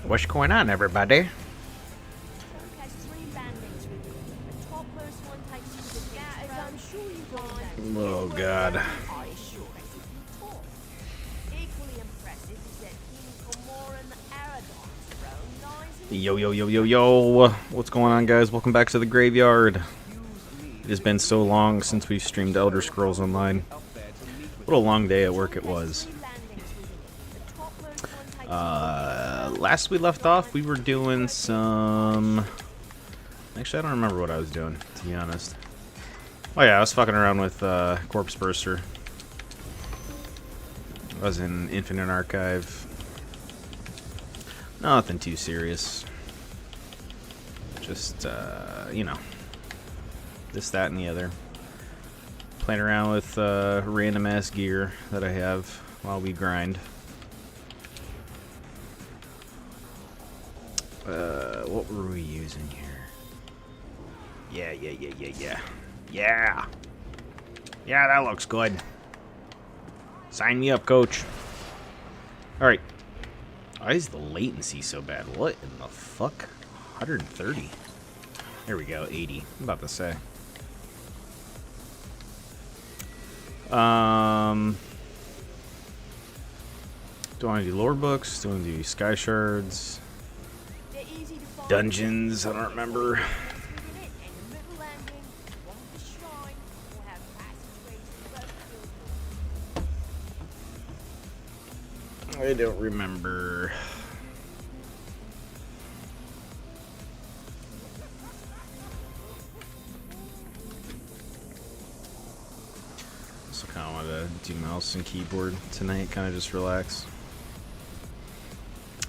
What's going on, everybody? Oh, God. Yo, yo, yo, yo, yo. What's going on, guys? Welcome back to the graveyard. It has been so long since we've streamed Elder Scrolls Online. What a long day at work it was. Last we left off, we were doing some... Actually, I don't remember what I was doing, to be honest. Oh yeah, I was fucking around with Corpse Burster. I was in Infinite Archive. Nothing too serious. Just, you know, this, that, and the other. Playing around with random-ass gear that I have while we grind. What were we using here? Yeah. Yeah, that looks good. Sign me up, coach. Alright. Why is the latency so bad? What in the fuck? 130. There we go, 80. I'm about to say. Do I want to do lore books? Do I want to do sky shards? Dungeons? I don't remember. I don't remember. Also kind of want to do mouse and keyboard tonight, kind of just relax.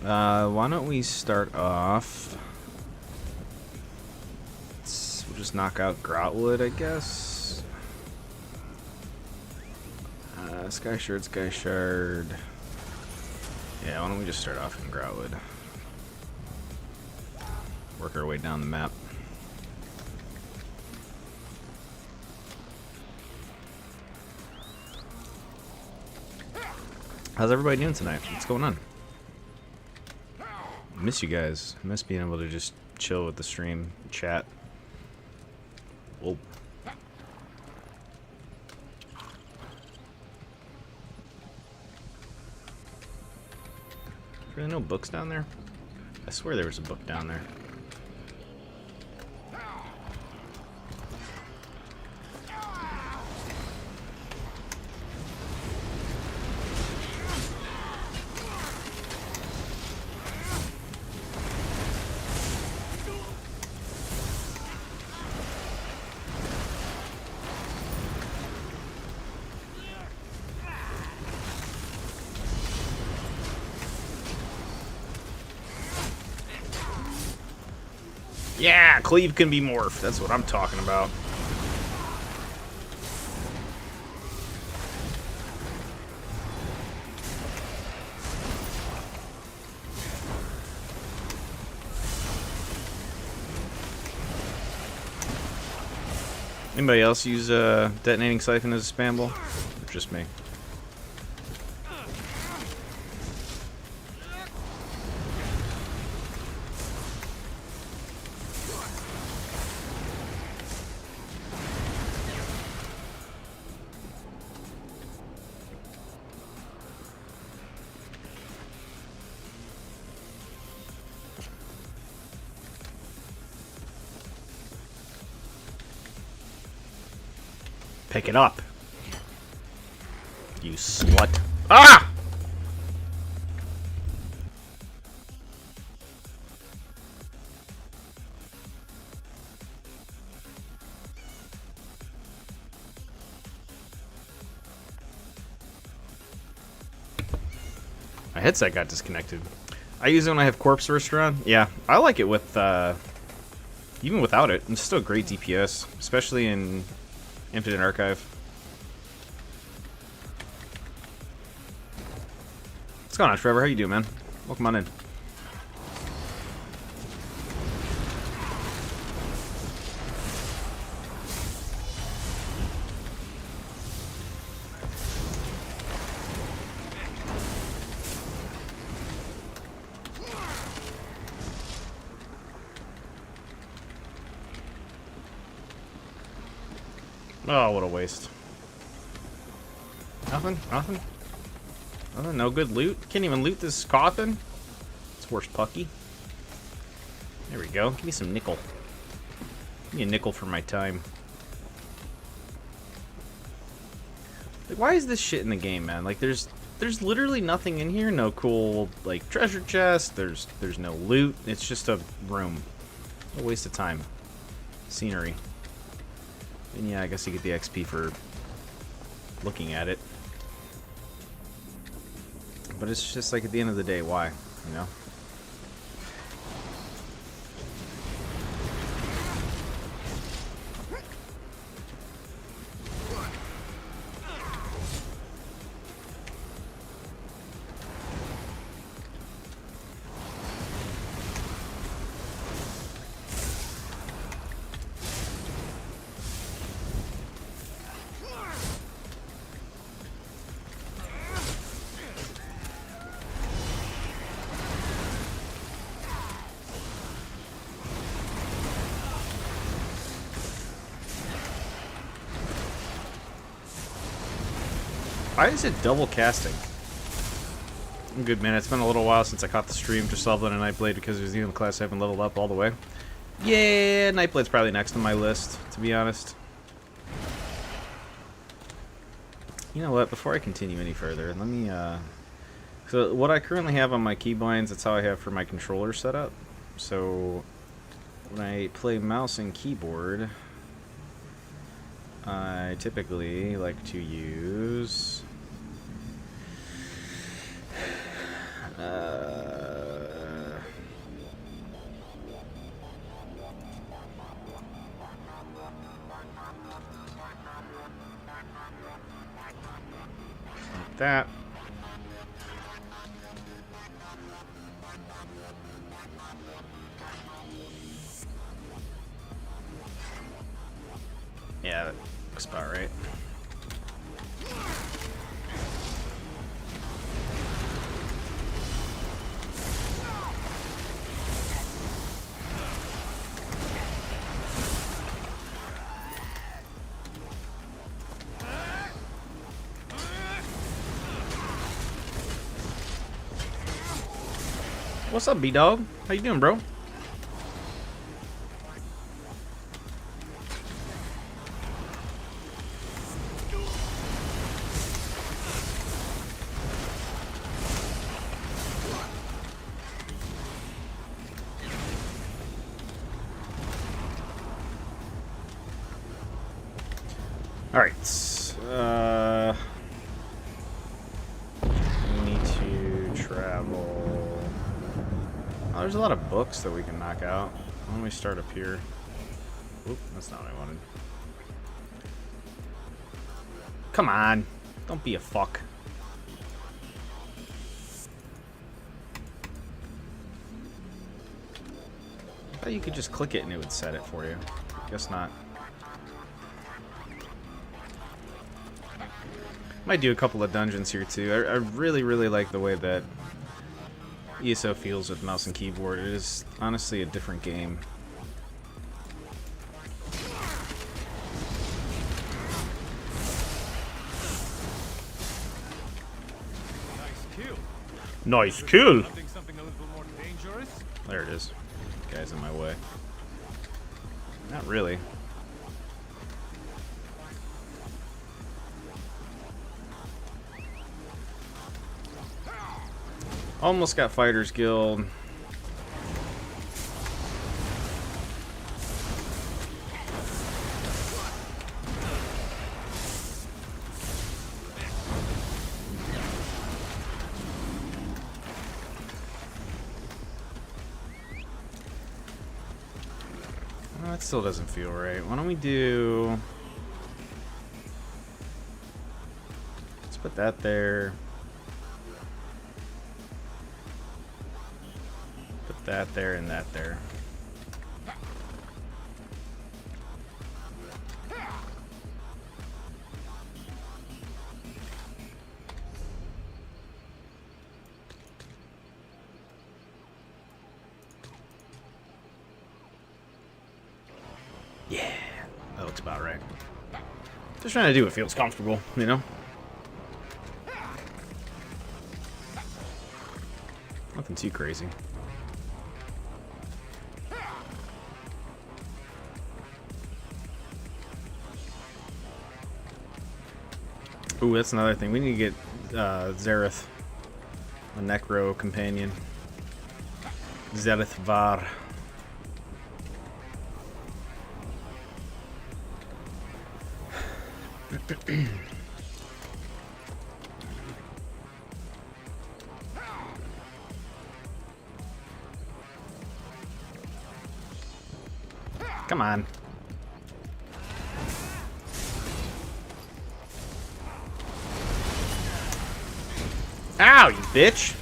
Why don't we start off? We'll just knock out Grotwood, I guess. Sky Shard. Yeah, why don't we just start off in Grotwood? Work our way down the map. How's everybody doing tonight? What's going on? I miss you guys. I miss being able to just chill with the stream, chat. Whoa. Really no books down there? I swear there was a book down there. Yeah, Cleave can be morphed. That's what I'm talking about. Anybody else use detonating siphon as a spamble? Or just me? Pick it up. You slut. Ah! My headset got disconnected. I use it when I have Corpse Burst around. Yeah, I like it with, even without it. It's still a great DPS, especially in Infinite Archive. What's going on, Trevor? How you doing, man? Welcome on in. Oh, what a waste. Nothing? Nothing? Nothing? No good loot? Can't even loot this coffin? It's worse, Pucky. There we go. Give me some nickel. Give me a nickel for my time. Like, why is this shit in the game, man? Like, there's literally nothing in here. No cool, like, treasure chest. There's no loot. It's just a room. A waste of time. Scenery. And yeah, I guess you get the XP for looking at it. But it's just like, at the end of the day, why? You know? Why is it double casting? I'm good, man. It's been a little while since I caught the stream. Just leveling a Nightblade because it was the only class I haven't leveled up all the way. Yeah, Nightblade's probably next on my list, to be honest. You know what? Before I continue any further, let me, so what I currently have on my keybinds, that's how I have for my controller setup. So when I play mouse and keyboard, I typically like to use like that. Yeah, that looks about right. What's up, B-Dog? How you doing, bro? Alright, we need to travel. Oh, there's a lot of books that we can knock out. Why don't we start up here? Oop, that's not what I wanted. Come on, don't be a fuck. I thought you could just click it and it would set it for you. Guess not. Might do a couple of dungeons here too. I really, really like the way that ESO feels with mouse and keyboard. It is honestly a different game. Nice kill! There it is. Guy's in my way. Not really. Almost got Fighters Guild. Oh, that still doesn't feel right. Why don't we do... Let's put that there. Put that there and that there. Yeah, that looks about right. Just trying to do what feels comfortable, you know? Nothing too crazy. Ooh, that's another thing. We need to get Zereth, a Necro companion. Zereth Var. Come on. Ow, you bitch!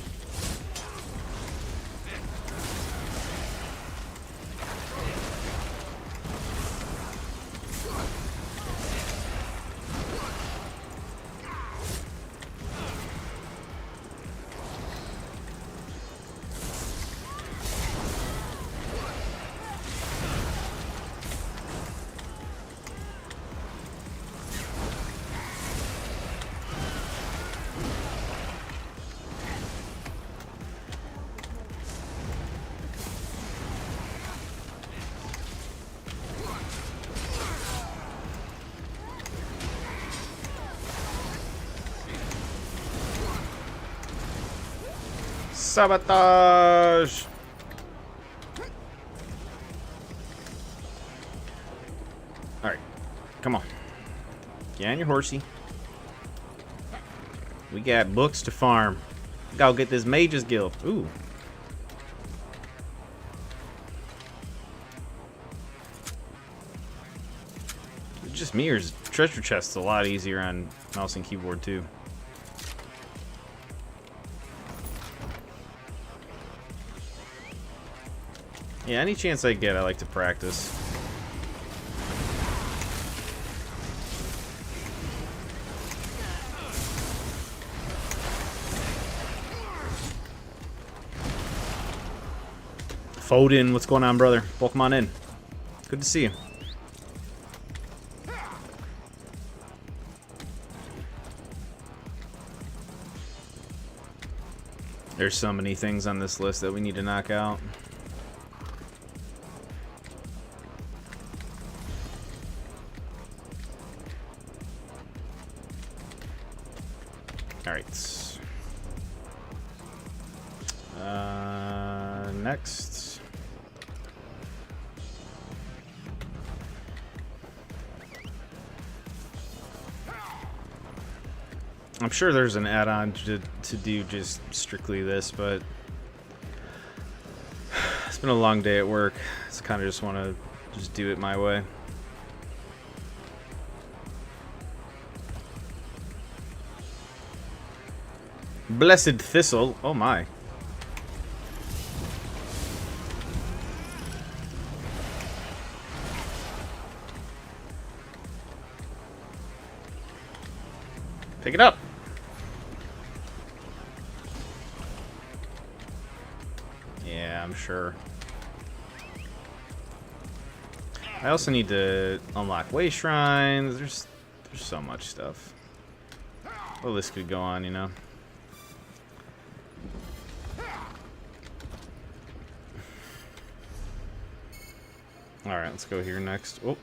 Sabotage! Alright. Come on. Get on your horsey. We got books to farm. Go get this Mage's Guild. Ooh. It's just me, or is treasure chest's a lot easier on mouse and keyboard too. Yeah, any chance I get, I like to practice. Foden, what's going on, brother? Welcome on in. Good to see you. There's so many things on this list that we need to knock out. Alright. Next. I'm sure there's an add-on to do just strictly this, but it's been a long day at work. So kind of just want to just do it my way. Blessed Thistle. Oh my. Pick it up. Yeah, I'm sure. I also need to unlock way shrines. There's so much stuff. Well, this could go on, you know. Alright, let's go here next. Oh.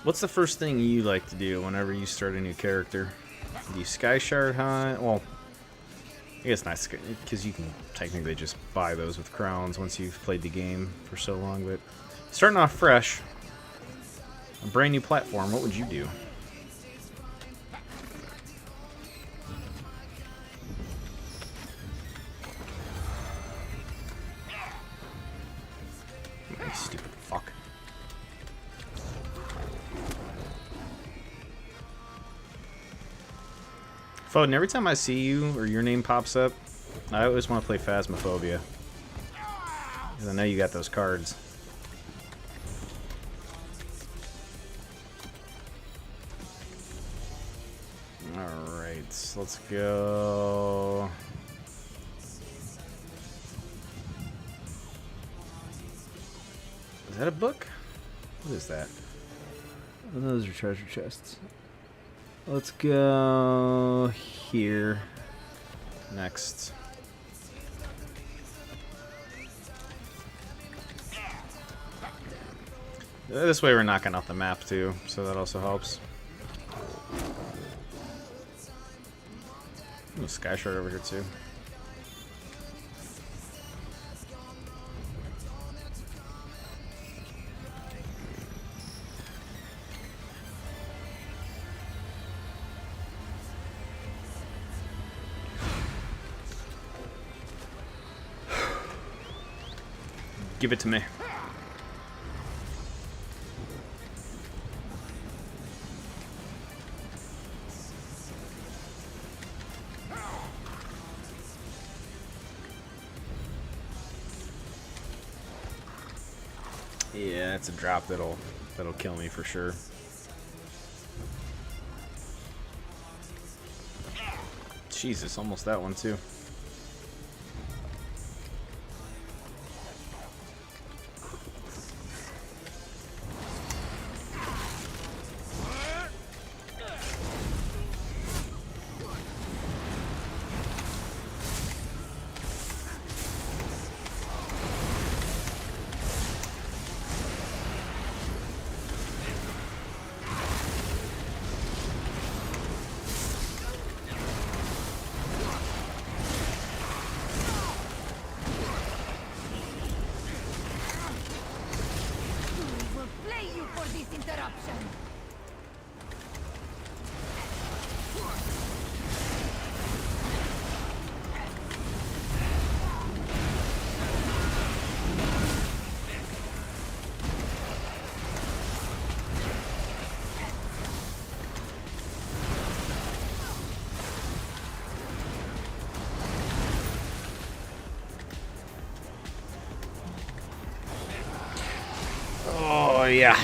What's the first thing you like to do whenever you start a new character? Do you Sky Shard Hunt? Well, I guess not, because you can technically just buy those with crowns once you've played the game for so long, but starting off fresh, a brand new platform, what would you do? You stupid fuck. Foden, every time I see you or your name pops up, I always want to play Phasmophobia. Because I know you got those cards. Alright, so let's go. Is that a book? What is that? Oh, those are treasure chests. Let's go here. Next. This way we're knocking out the map too, so that also helps. Ooh, Sky Shard over here too. Give it to me. Yeah, it's a drop that'll kill me for sure. Jesus, almost that one too. Oh, yeah.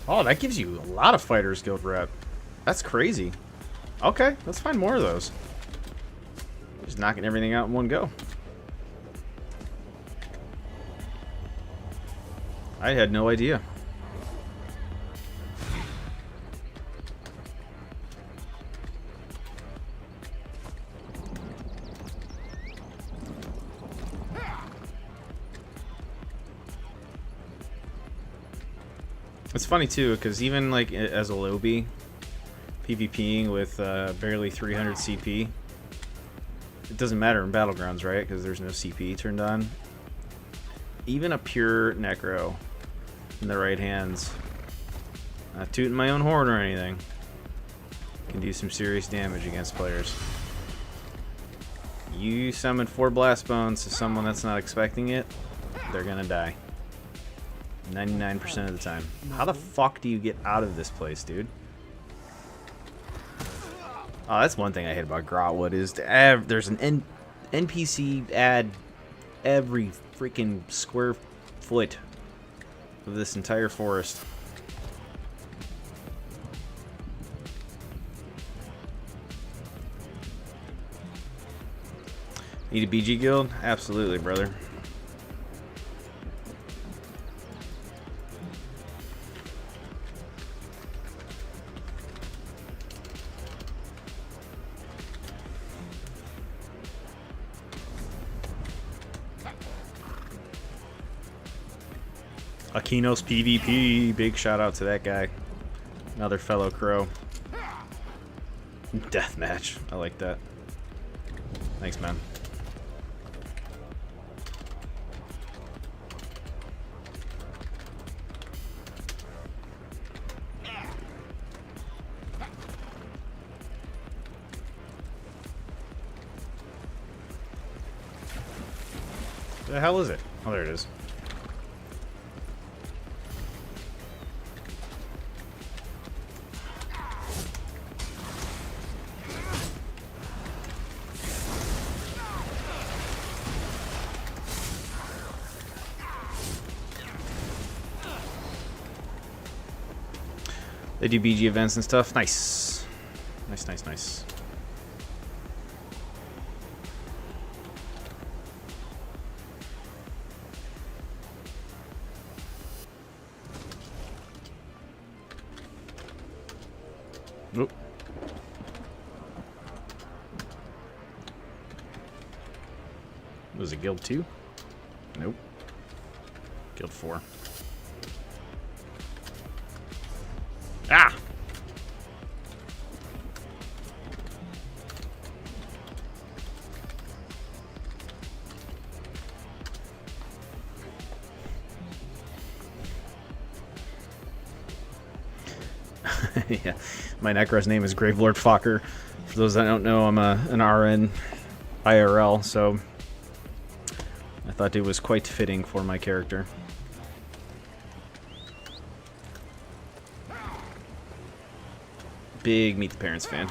Oh, that gives you a lot of Fighters Guild rep. That's crazy. Okay, let's find more of those. Just knocking everything out in one go. I had no idea. It's funny too, because even like as a lobby, PvPing with barely 300 CP, it doesn't matter in Battlegrounds, right? Because there's no CP turned on. Even a pure Necro in the right hands, not tooting my own horn or anything, can do some serious damage against players. You summon 4 Blast Bones to someone that's not expecting it, they're gonna die. 99% of the time. How the fuck do you get out of this place, dude? Oh, that's one thing I hate about Grotwood is there's an NPC ad every freaking square foot of this entire forest. Need a BG guild? Absolutely, brother. Akinos PvP. Big shout out to that guy. Another fellow crow. Deathmatch. I like that. Thanks, man. The hell is it? Oh, there it is. They do BG events and stuff. Nice. Nice, nice, nice. Oop. Was it Guild 2? Nope. Guild 4. Ah! Yeah, my Necro's name is Gravelord Fokker. For those that don't know, I'm an RN IRL, so I thought it was quite fitting for my character. Big Meet the Parents fan.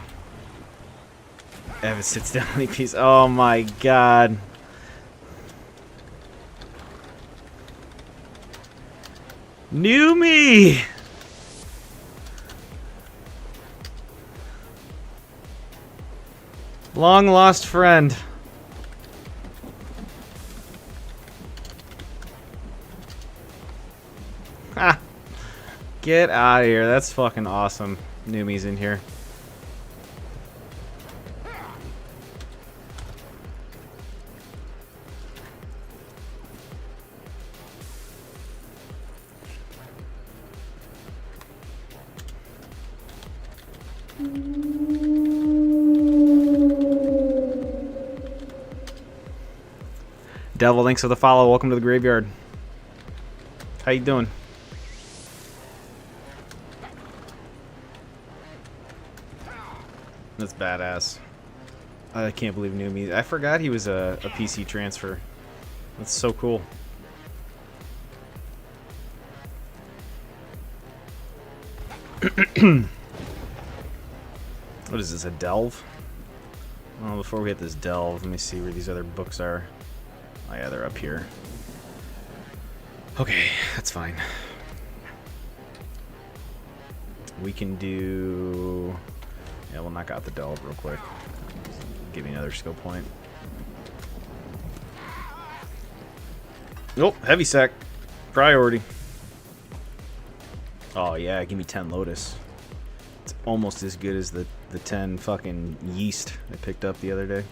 Evan sits down and he pees. Oh my god. New me! Long lost friend. Ha! Get out of here. That's fucking awesome. Numi's in here. Devil, thanks for the follow. Welcome to the graveyard. How you doing? That's badass. I can't believe Numi. I forgot he was a PC transfer. That's so cool. What is this, a delve? Well, before we hit this delve, let me see where these other books are. Oh yeah, they're up here. Okay, that's fine. We can do... Yeah, we'll knock out the delve real quick. Give me another skill point. Nope, heavy sack. Priority. Oh yeah, give me 10 Lotus. It's almost as good as the 10 fucking yeast I picked up the other day.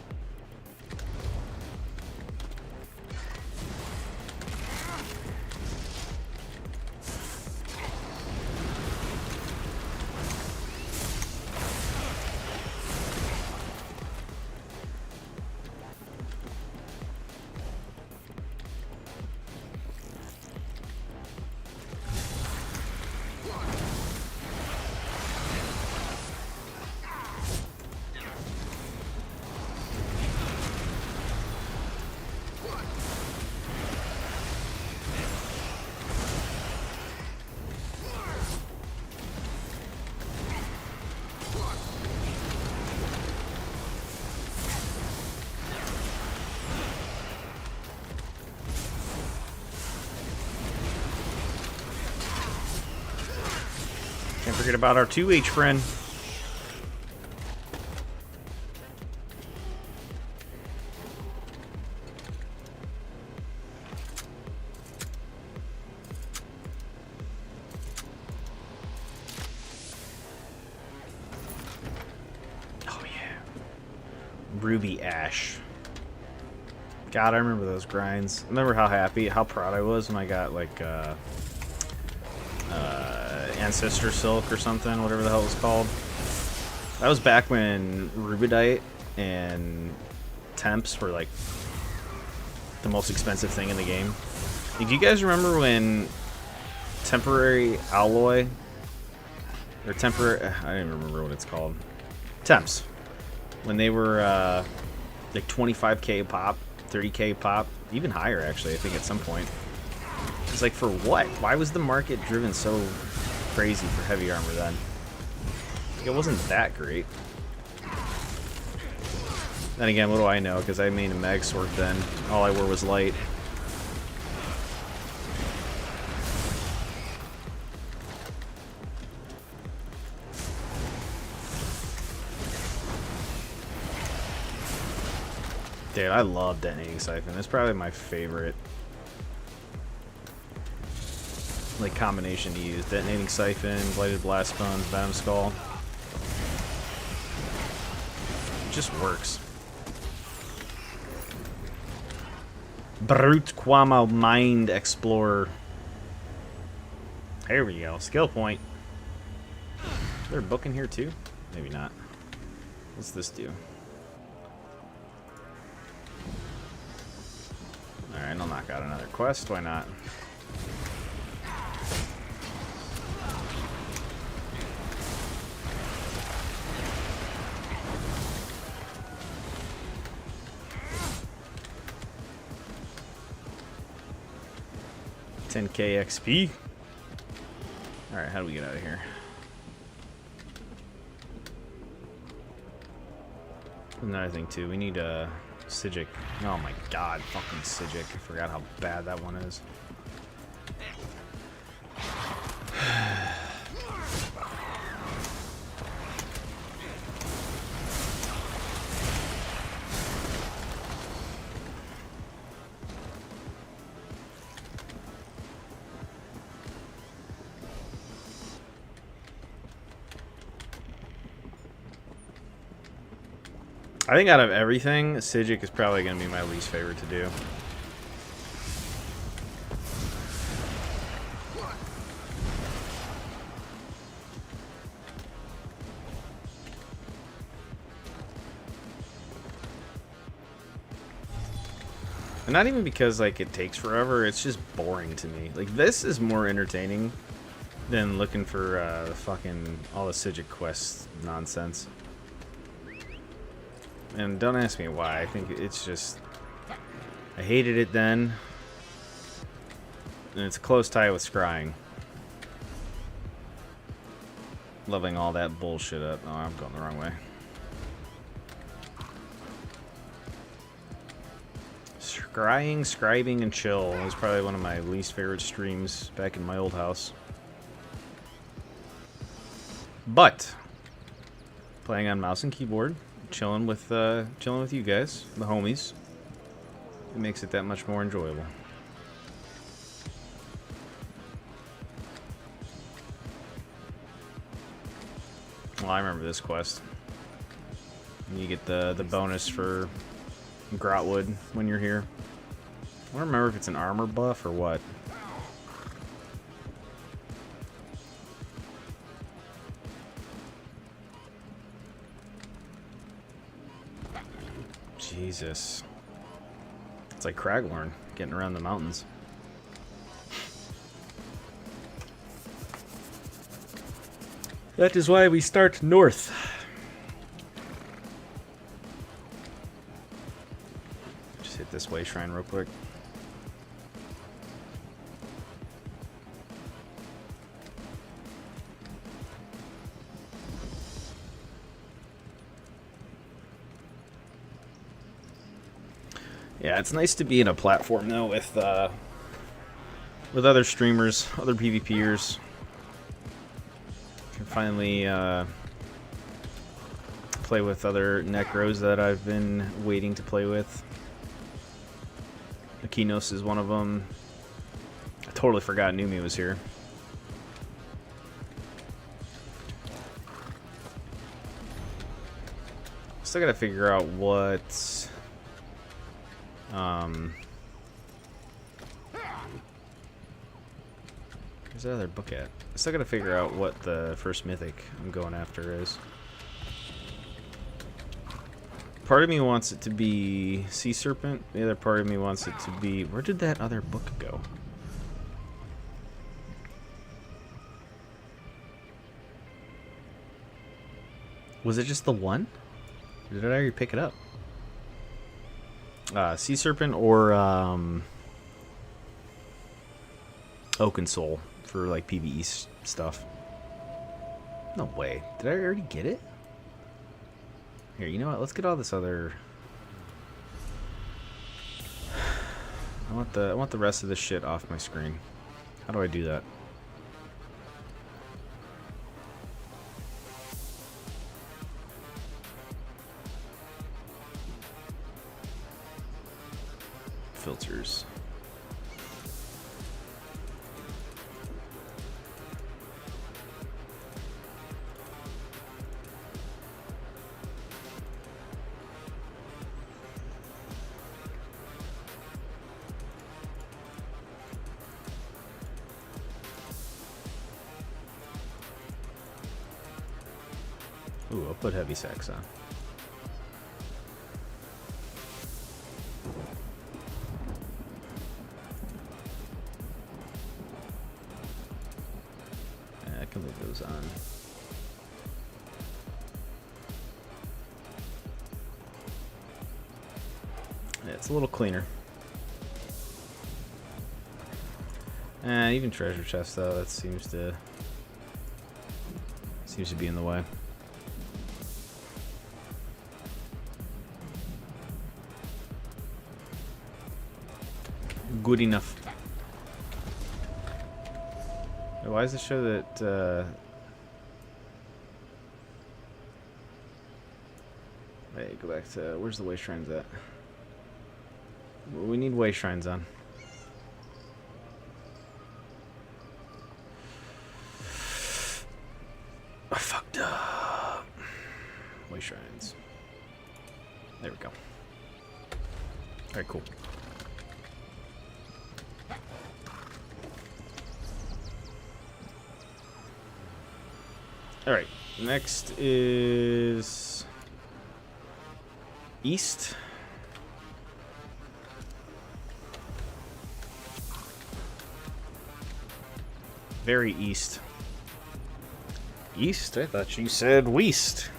Can't forget about our 2H friend. Oh yeah. Ruby Ash. God, I remember those grinds. I remember how happy, how proud I was when I got like Ancestor Silk or something, whatever the hell it was called. That was back when Rubidite and Temps were like the most expensive thing in the game. Do you guys remember when temporary alloy or temporary, I don't even remember what it's called, Temps, when they were like 25k pop, 30k pop, even higher actually, I think at some point. It's like, for what? Why was the market driven so crazy for heavy armor then? It wasn't that great. Then again, what do I know? Because I made a mag sword then. All I wore was light. Dude, I love Detonating Siphon. It's probably my favorite like combination to use. Detonating Siphon, Blighted Blast Bones, Venom Skull. It just works. Brute Quama Mind Explorer. There we go. Skill point. Is there a book in here too? Maybe not. What's this do? Alright, I'll knock out another quest. Why not? $10k XP. Alright, how do we get out of here? Another thing too, we need a Sijic. Oh my god, fucking Sijic. I forgot how bad that one is. I think out of everything, Sijic is probably going to be my least favorite to do. And not even because like it takes forever, it's just boring to me. Like this is more entertaining than looking for fucking all the Sijic quest nonsense. And don't ask me why. I think it's just... I hated it then. And it's a close tie with scrying. Loving all that bullshit up. Oh, I'm going the wrong way. Scrying, scribing, and chill was probably one of my least favorite streams back in my old house. But playing on mouse and keyboard, chilling with you guys, the homies, it makes it that much more enjoyable. Well, I remember this quest. You get the bonus for Grotwood when you're here. I don't remember if it's an armor buff or what. Jesus. It's like Craglorn, getting around the mountains. That is why we start north. Just hit this way shrine real quick. Yeah, it's nice to be in a platform though with other streamers, other PvPers. Can finally play with other Necros that I've been waiting to play with. Akinos is one of them. I totally forgot Numi was here. Still gotta figure out what Where's that other book at? I still gotta figure out what the first mythic I'm going after is. Part of me wants it to be Sea Serpent. The other part of me wants it to be... Where did that other book go? Was it just the one? Or did I already pick it up? Sea Serpent or Oaken Soul for like PvE stuff. No way. Did I already get it? Here, you know what? Let's get all this other... I want the rest of this shit off my screen. How do I do that? Filters. Ooh, I'll put heavy sax on. I can leave those on. Yeah, it's a little cleaner. Even treasure chest though, that seems to be in the way. Good enough. Why does it show that hey, go back to where's the way shrines at? We need way shrines on. I fucked up. Way shrines. There we go. Alright, cool. Alright, next is East. Very east. East? I thought you said west.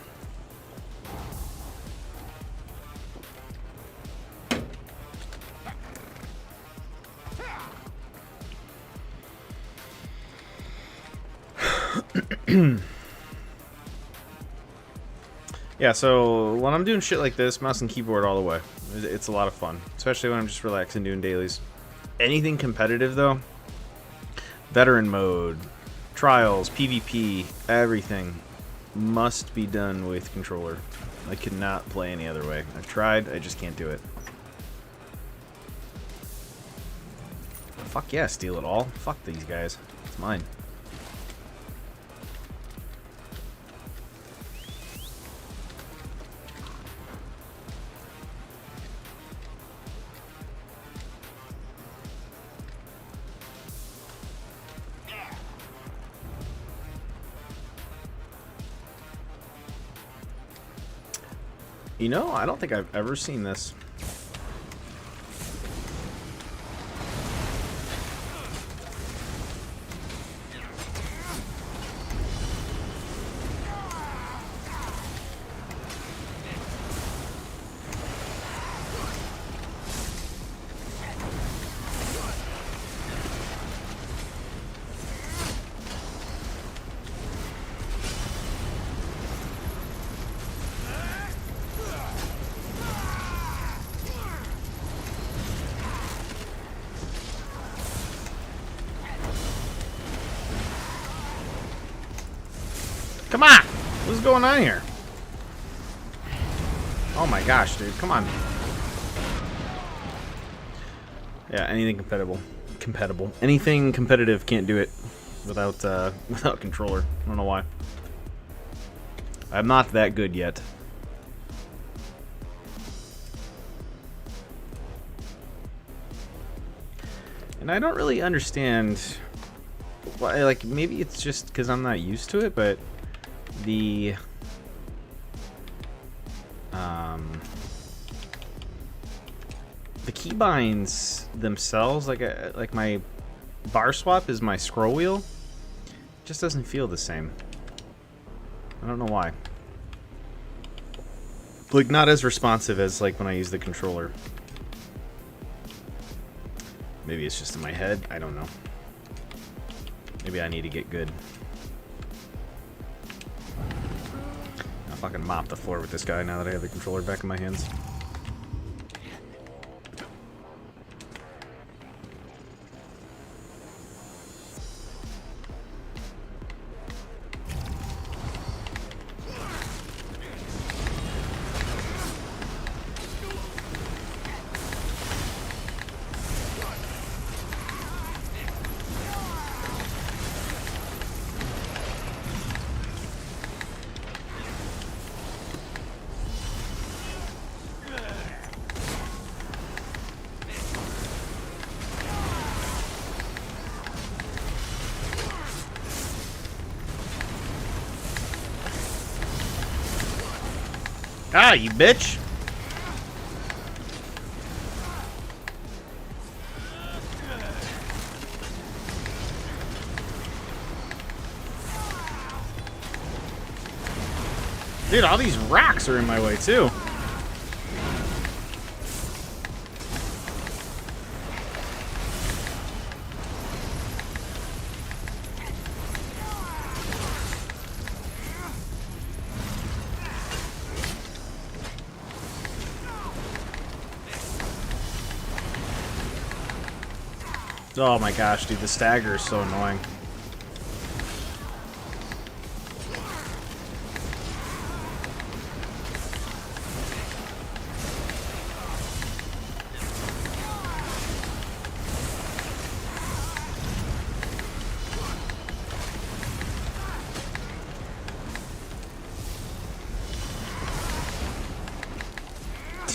Yeah, so when I'm doing shit like this, mouse and keyboard all the way. It's a lot of fun, especially when I'm just relaxing doing dailies. Anything competitive though, veteran mode, trials, PvP, everything must be done with controller. I cannot play any other way. I've tried, I just can't do it. Fuck yeah, steal it all. Fuck these guys. It's mine. You know, I don't think I've ever seen this. Come on! What's going on here? Oh my gosh, dude. Come on. Yeah, anything compatible. Anything competitive can't do it without without controller. I don't know why. I'm not that good yet. And I don't really understand Well, like, maybe it's just because I'm not used to it, but the keybinds themselves, like my bar swap is my scroll wheel, just doesn't feel the same. I don't know why. Like, not as responsive as like when I use the controller. Maybe it's just in my head. I don't know. Maybe I need to get good. I'll fucking mop the floor with this guy now that I have the controller back in my hands. Ah, you bitch! Dude, all these rocks are in my way, too. Oh my gosh, dude, the stagger is so annoying.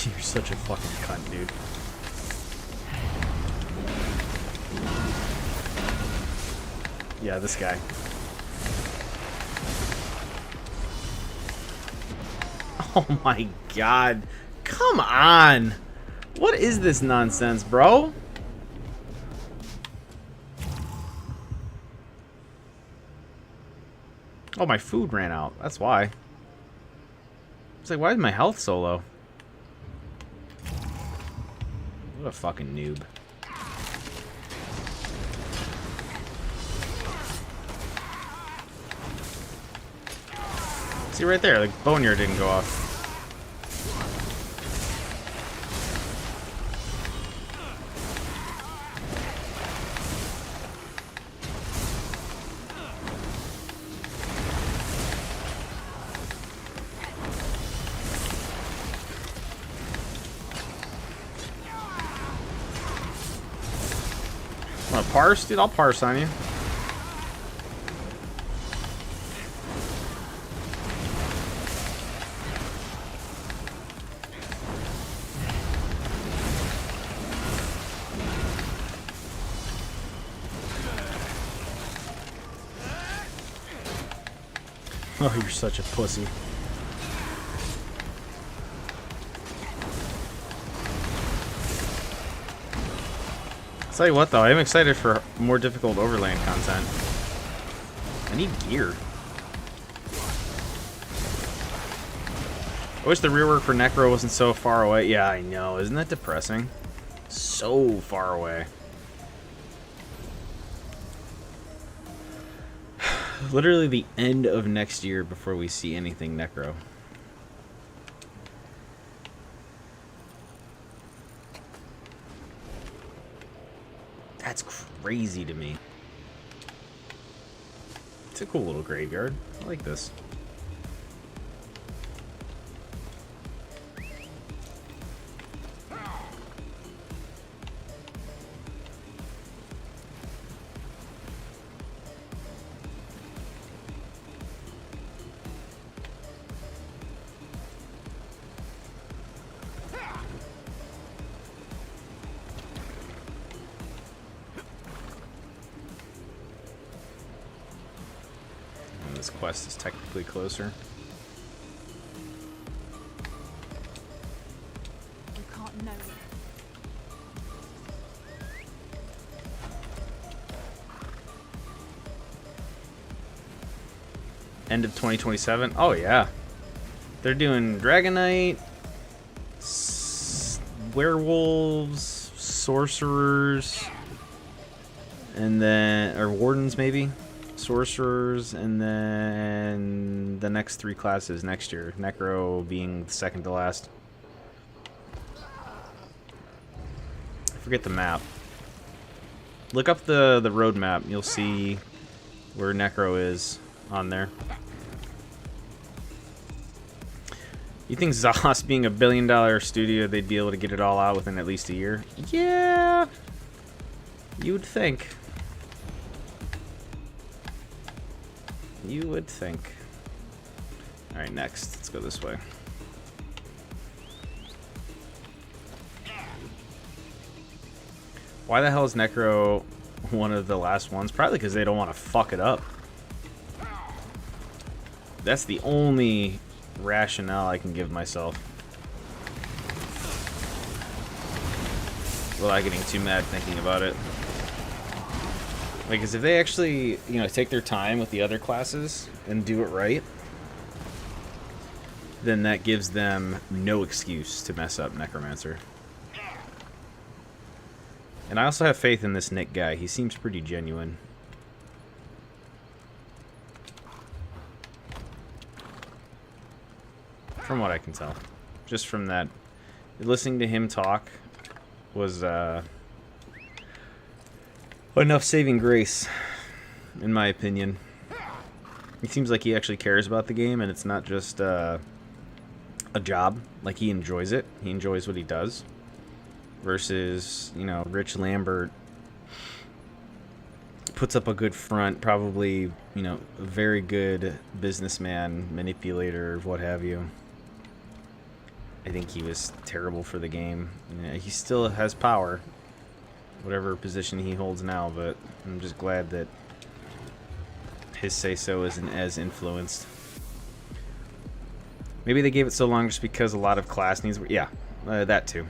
You're such a fucking cunt, dude. Yeah, this guy. Oh my god. Come on! What is this nonsense, bro? Oh, my food ran out. That's why. It's like, why is my health so low? What a fucking noob. See right there, the boneyard didn't go off. Wanna parse? Dude, I'll parse on you. Oh, you're such a pussy. I'll tell you what, though, I am excited for more difficult overland content. I need gear. I wish the rearwork for Necro wasn't so far away. Yeah, I know. Isn't that depressing? So far away. Literally the end of next year before we see anything Necro. That's crazy to me. It's a cool little graveyard. I like this. this quest is technically closer. You can't know it. End of 2027. Oh yeah, they're doing Dragonite, werewolves, sorcerers, and then wardens maybe, sorcerers, and then the next 3 classes next year. Necro being the second to last. I forget the map. Look up the road map. You'll see where Necro is on there. You think ZOS being $1 billion studio, they'd be able to get it all out within at least a year? Yeah, you would think. You would think. All right, next, let's go this way. Why the hell is Necro one of the last ones? Probably because they don't want to fuck it up. That's the only rationale I can give myself without getting too mad thinking about it. Like, because if they actually, you know, take their time with the other classes and do it right, then that gives them no excuse to mess up Necromancer. And I also have faith in this Nick guy. He seems pretty genuine. From what I can tell. Just from that. Listening to him talk was enough saving grace, in my opinion. He seems like he actually cares about the game, and it's not just a job. Like, he enjoys it. He enjoys what he does. Versus, you know, Rich Lambert puts up a good front, probably, you know, a very good businessman, manipulator, what have you. I think he was terrible for the game. Yeah, he still has power, whatever position he holds now, but I'm just glad that his say-so isn't as influenced. Maybe they gave it so long just because a lot of class needs were... Yeah, that too.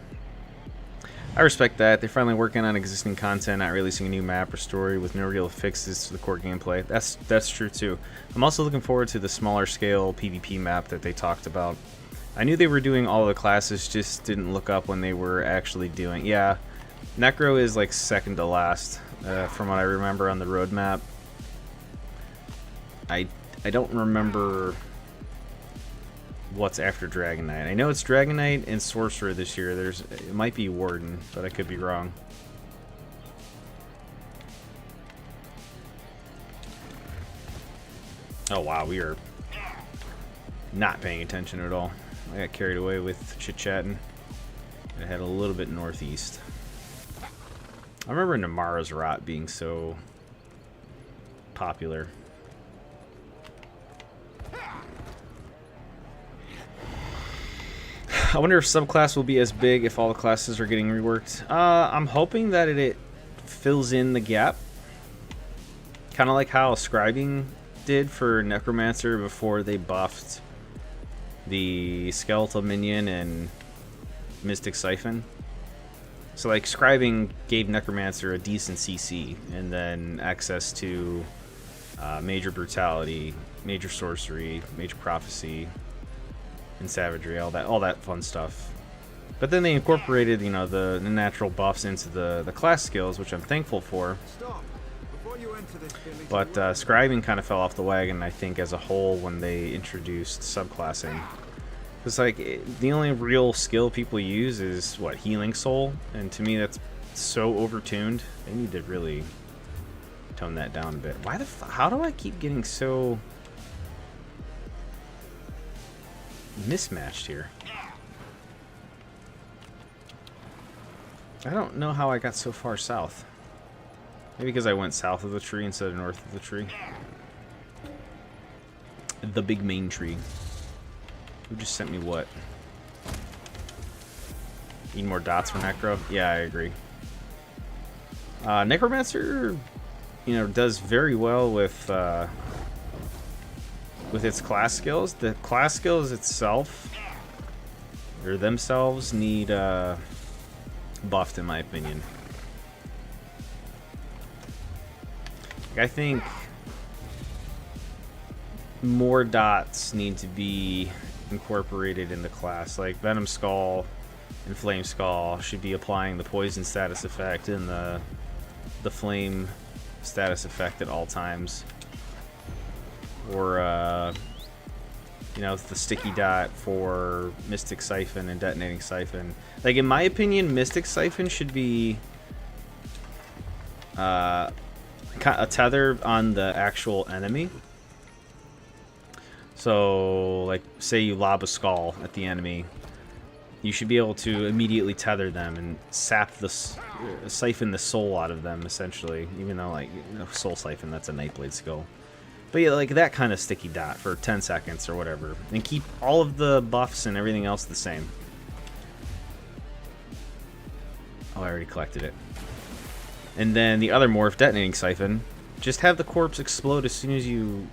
I respect that. They're finally working on existing content, not releasing a new map or story with no real fixes to the core gameplay. That's true too. I'm also looking forward to the smaller scale PvP map that they talked about. I knew they were doing all the classes, just didn't look up when they were actually doing... Yeah, Necro is like second to last, from what I remember on the roadmap. I don't remember what's after Dragonite. I know it's Dragonite and Sorcerer this year. It might be Warden, but I could be wrong. Oh wow, we are not paying attention at all. I got carried away with chit-chatting. I had a little bit northeast. I remember Namara's Rot being so popular. I wonder if subclass will be as big if all the classes are getting reworked. I'm hoping that it fills in the gap. Kind of like how scribing did for Necromancer before they buffed the Skeletal Minion and Mystic Siphon. So like scribing gave Necromancer a decent CC and then access to Major Brutality, Major Sorcery, Major Prophecy, and Savagery, all that fun stuff. But then they incorporated, you know, the natural buffs into the class skills, which I'm thankful for. But scribing kind of fell off the wagon, I think, as a whole when they introduced subclassing. It's like the only real skill people use is what, Healing Soul, and to me that's so overtuned. They need to really tone that down a bit. Why the how do I keep getting so mismatched here? I don't know how I got so far south. Maybe because I went south of the tree instead of north of the tree. The big main tree. Who just sent me what? Need more dots for Necro? Yeah, I agree. Necromancer, you know, does very well with with its class skills. The class skills itself, or themselves, need buffed in my opinion. I think more dots need to be incorporated in the class. Like Venom Skull and Flame Skull should be applying the poison status effect and the flame status effect at all times. Or you know, the sticky dot for Mystic Siphon and Detonating Siphon. Like, in my opinion, Mystic Siphon should be a tether on the actual enemy. So, like, say you lob a skull at the enemy, you should be able to immediately tether them and siphon the soul out of them, essentially. Even though, like, you know, Soul Siphon, that's a Nightblade skill. But yeah, like that kind of sticky dot for 10 seconds or whatever. And keep all of the buffs and everything else the same. Oh, I already collected it. And then the other morph, Detonating Siphon, just have the corpse explode as soon as you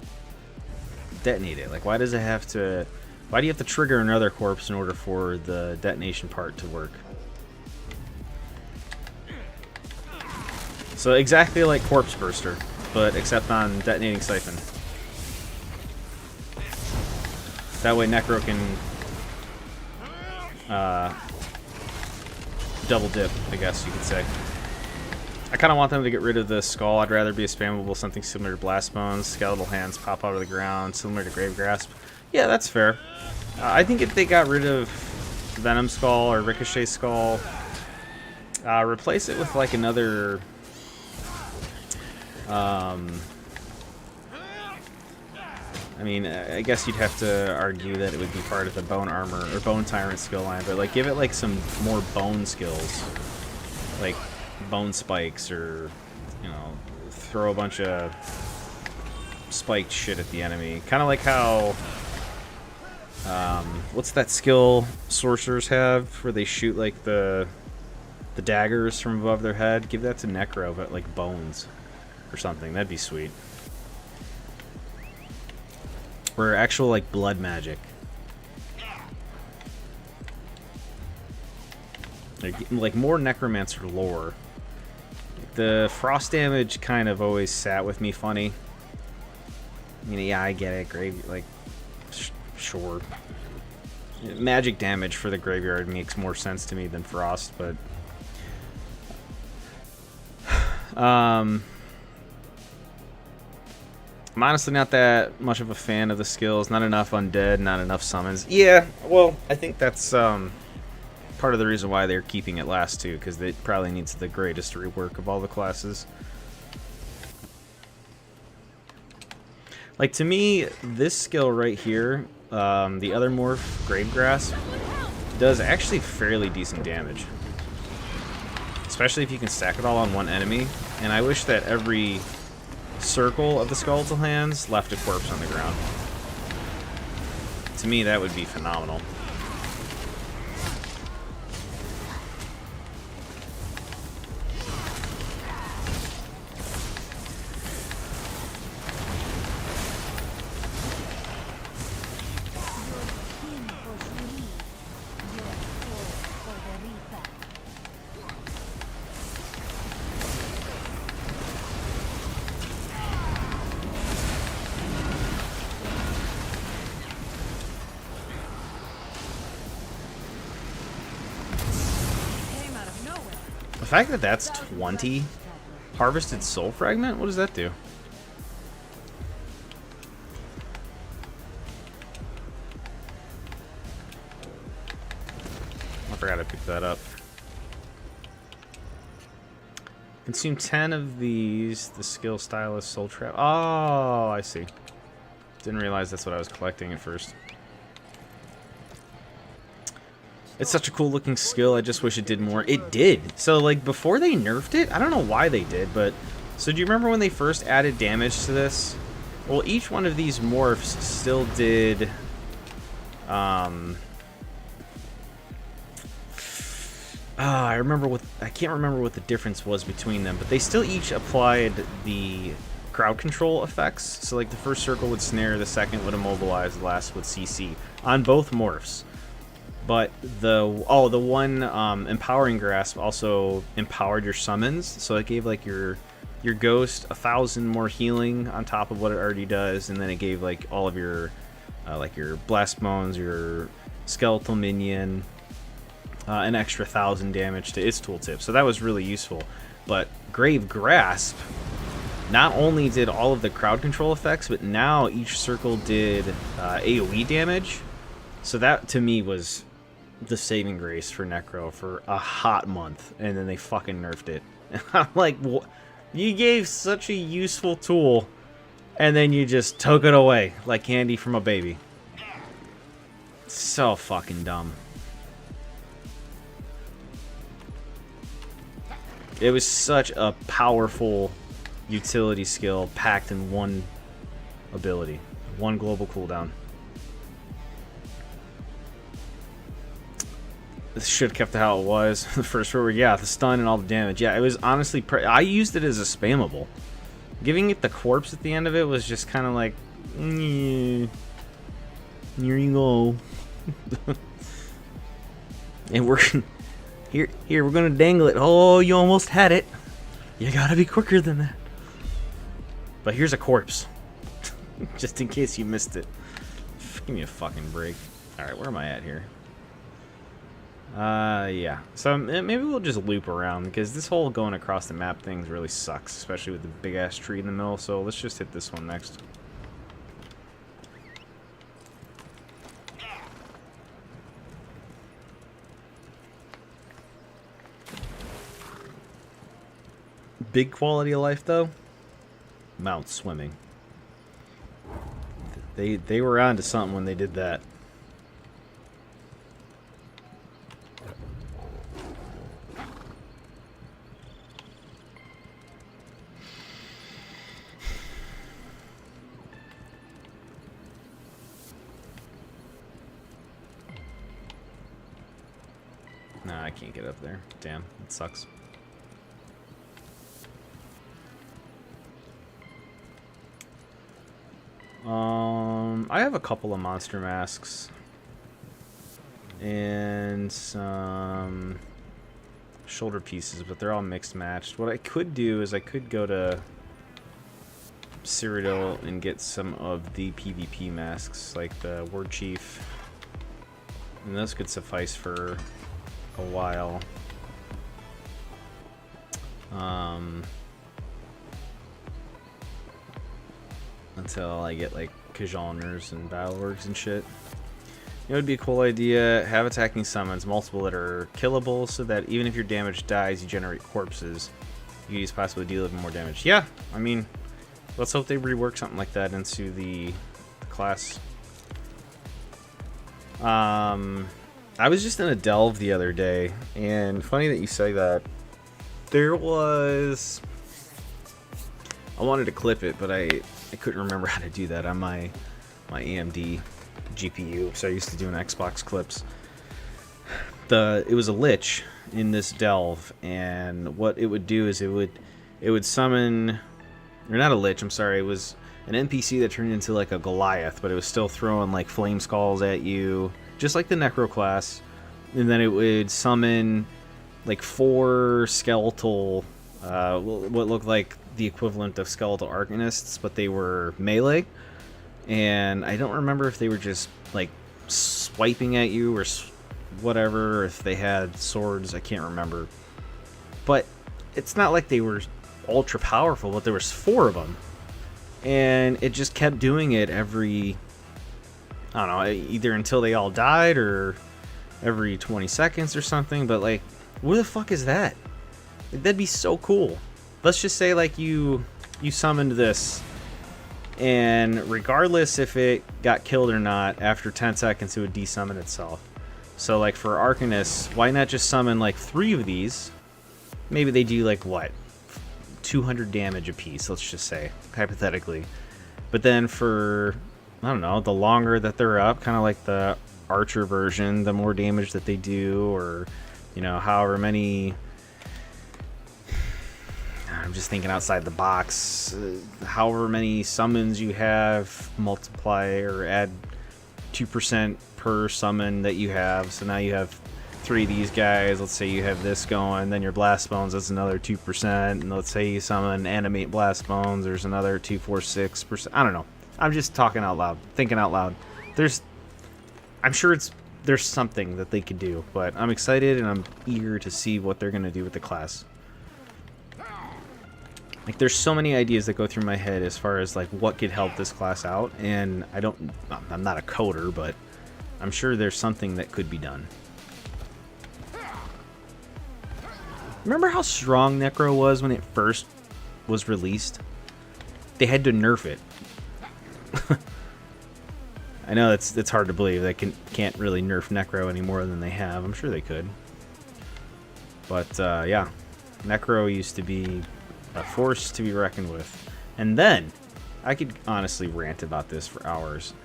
detonate it. Like, why does it have to... Why do you have to trigger another corpse in order for the detonation part to work? So exactly like Corpse Burster, but except on Detonating Siphon. That way Necro can double dip, I guess you could say. I kind of want them to get rid of the skull. I'd rather be a spammable something similar to Blast Bones. Skeletal hands pop out of the ground, similar to Grave Grasp. Yeah, that's fair. I think if they got rid of Venom Skull or Ricochet Skull, replace it with like another... I mean, I guess you'd have to argue that it would be part of the Bone Armor or Bone Tyrant skill line, but like give it like some more bone skills, like bone spikes, or you know, throw a bunch of spiked shit at the enemy. Kind of like how what's that skill sorcerers have where they shoot like the daggers from above their head? Give that to Necro, but like bones or something. That'd be sweet. Or actual like blood magic. Like more Necromancer lore. The frost damage kind of always sat with me funny. I mean, yeah, I get it. Like, sure. Magic damage for the graveyard makes more sense to me than frost, but I'm honestly not that much of a fan of the skills. Not enough undead, not enough summons. Yeah, well, I think that's part of the reason why they're keeping it last too, because it probably needs the greatest rework of all the classes. Like, to me, this skill right here, the other morph, Grave Grasp, does actually fairly decent damage. Especially if you can stack it all on one enemy. And I wish that every circle of the skeletal hands left a corpse on the ground. To me, that would be phenomenal. The fact that that's 20 harvested soul fragment, what does that do? I forgot I picked that up. Consume 10 of these. The skill stylist soul trap. Oh, I see. Didn't realize that's what I was collecting at first. It's such a cool looking skill, I just wish it did more. It did! So, like, before they nerfed it, I don't know why they did, but... So, do you remember when they first added damage to this? Well, each one of these morphs still did... I remember what... I can't remember what the difference was between them, but they still each applied the crowd control effects. So like the first circle would snare, the second would immobilize, the last would CC on both morphs. But the one empowering grasp also empowered your summons, so it gave like your ghost 1,000 more healing on top of what it already does, and then it gave like all of your like your blast bones, your skeletal minion, an extra 1,000 damage to its tooltip. So that was really useful. But Grave Grasp not only did all of the crowd control effects, but now each circle did AoE damage. So that to me was the saving grace for Necro for a hot month, and then they fucking nerfed it. And I'm like, you gave such a useful tool, and then you just took it away like candy from a baby. So fucking dumb. It was such a powerful utility skill packed in one ability, one global cooldown. This should have kept it how it was. The first row, yeah, the stun and all the damage. Yeah, it was honestly... I used it as a spammable. Giving it the corpse at the end of it was just kind of like... Here you go. And we're... Here, we're going to dangle it. Oh, you almost had it. You gotta be quicker than that. But here's a corpse. Just in case you missed it. Give me a fucking break. Alright, where am I at here? Yeah. So maybe we'll just loop around, because this whole going across the map thing really sucks, especially with the big-ass tree in the middle, so let's just hit this one next. Big quality of life, though? Mount swimming. They were onto something when they did that. Nah, I can't get up there. Damn, it sucks. I have a couple of monster masks and some shoulder pieces, but they're all mixed matched. What I could do is I could go to Cyrodiil and get some of the PvP masks, like the War Chief, and those could suffice for a while. Until I get like Kajolners and Battleworks and shit. It would be a cool idea. Have attacking summons, multiple that are killable, so that even if your damage dies, you generate corpses. You use possibly deal even more damage. Yeah, I mean, let's hope they rework something like that into the class. I was just in a delve the other day, and funny that you say that. There was... I wanted to clip it, but I couldn't remember how to do that on my AMD GPU, so I used to do Xbox clips. It was a lich in this delve, and what it would do is it would summon, or not a lich, I'm sorry, it was an NPC that turned into like a Goliath, but it was still throwing like flame skulls at you, just like the Necro class, and then it would summon like 4 skeletal, what looked like the equivalent of skeletal arcanists, but they were melee, and I don't remember if they were just like swiping at you or whatever, or if they had swords. I can't remember, but it's not like they were ultra powerful, but there was 4 of them, and it just kept doing it every, I don't know, either until they all died or every 20 seconds or something. But like, where the fuck is that? That'd be so cool. Let's just say like you summoned this, and regardless if it got killed or not, after 10 seconds it would desummon itself. So like for Arcanists, why not just summon like 3 of these? Maybe they do like what, 200 damage a piece, let's just say, hypothetically. But then for, I don't know, the longer that they're up, kind of like the Archer version, the more damage that they do, or, you know, however many, I'm just thinking outside the box. However many summons you have, multiply or add 2% per summon that you have. So now you have 3 of these guys. Let's say you have this going, then your blast bones, that's another 2%. And let's say you summon animate blast bones, there's another 2, 4, 6%. I don't know. I'm just talking out loud, thinking out loud. I'm sure there's something that they could do, but I'm excited and I'm eager to see what they're gonna do with the class. Like, there's so many ideas that go through my head as far as like what could help this class out, and I'm not a coder, but I'm sure there's something that could be done. Remember how strong Necro was when it first was released? They had to nerf it. I know it's hard to believe. They can't really nerf Necro any more than they have. I'm sure they could. But yeah, Necro used to be a force to be reckoned with. And then, I could honestly rant about this for hours.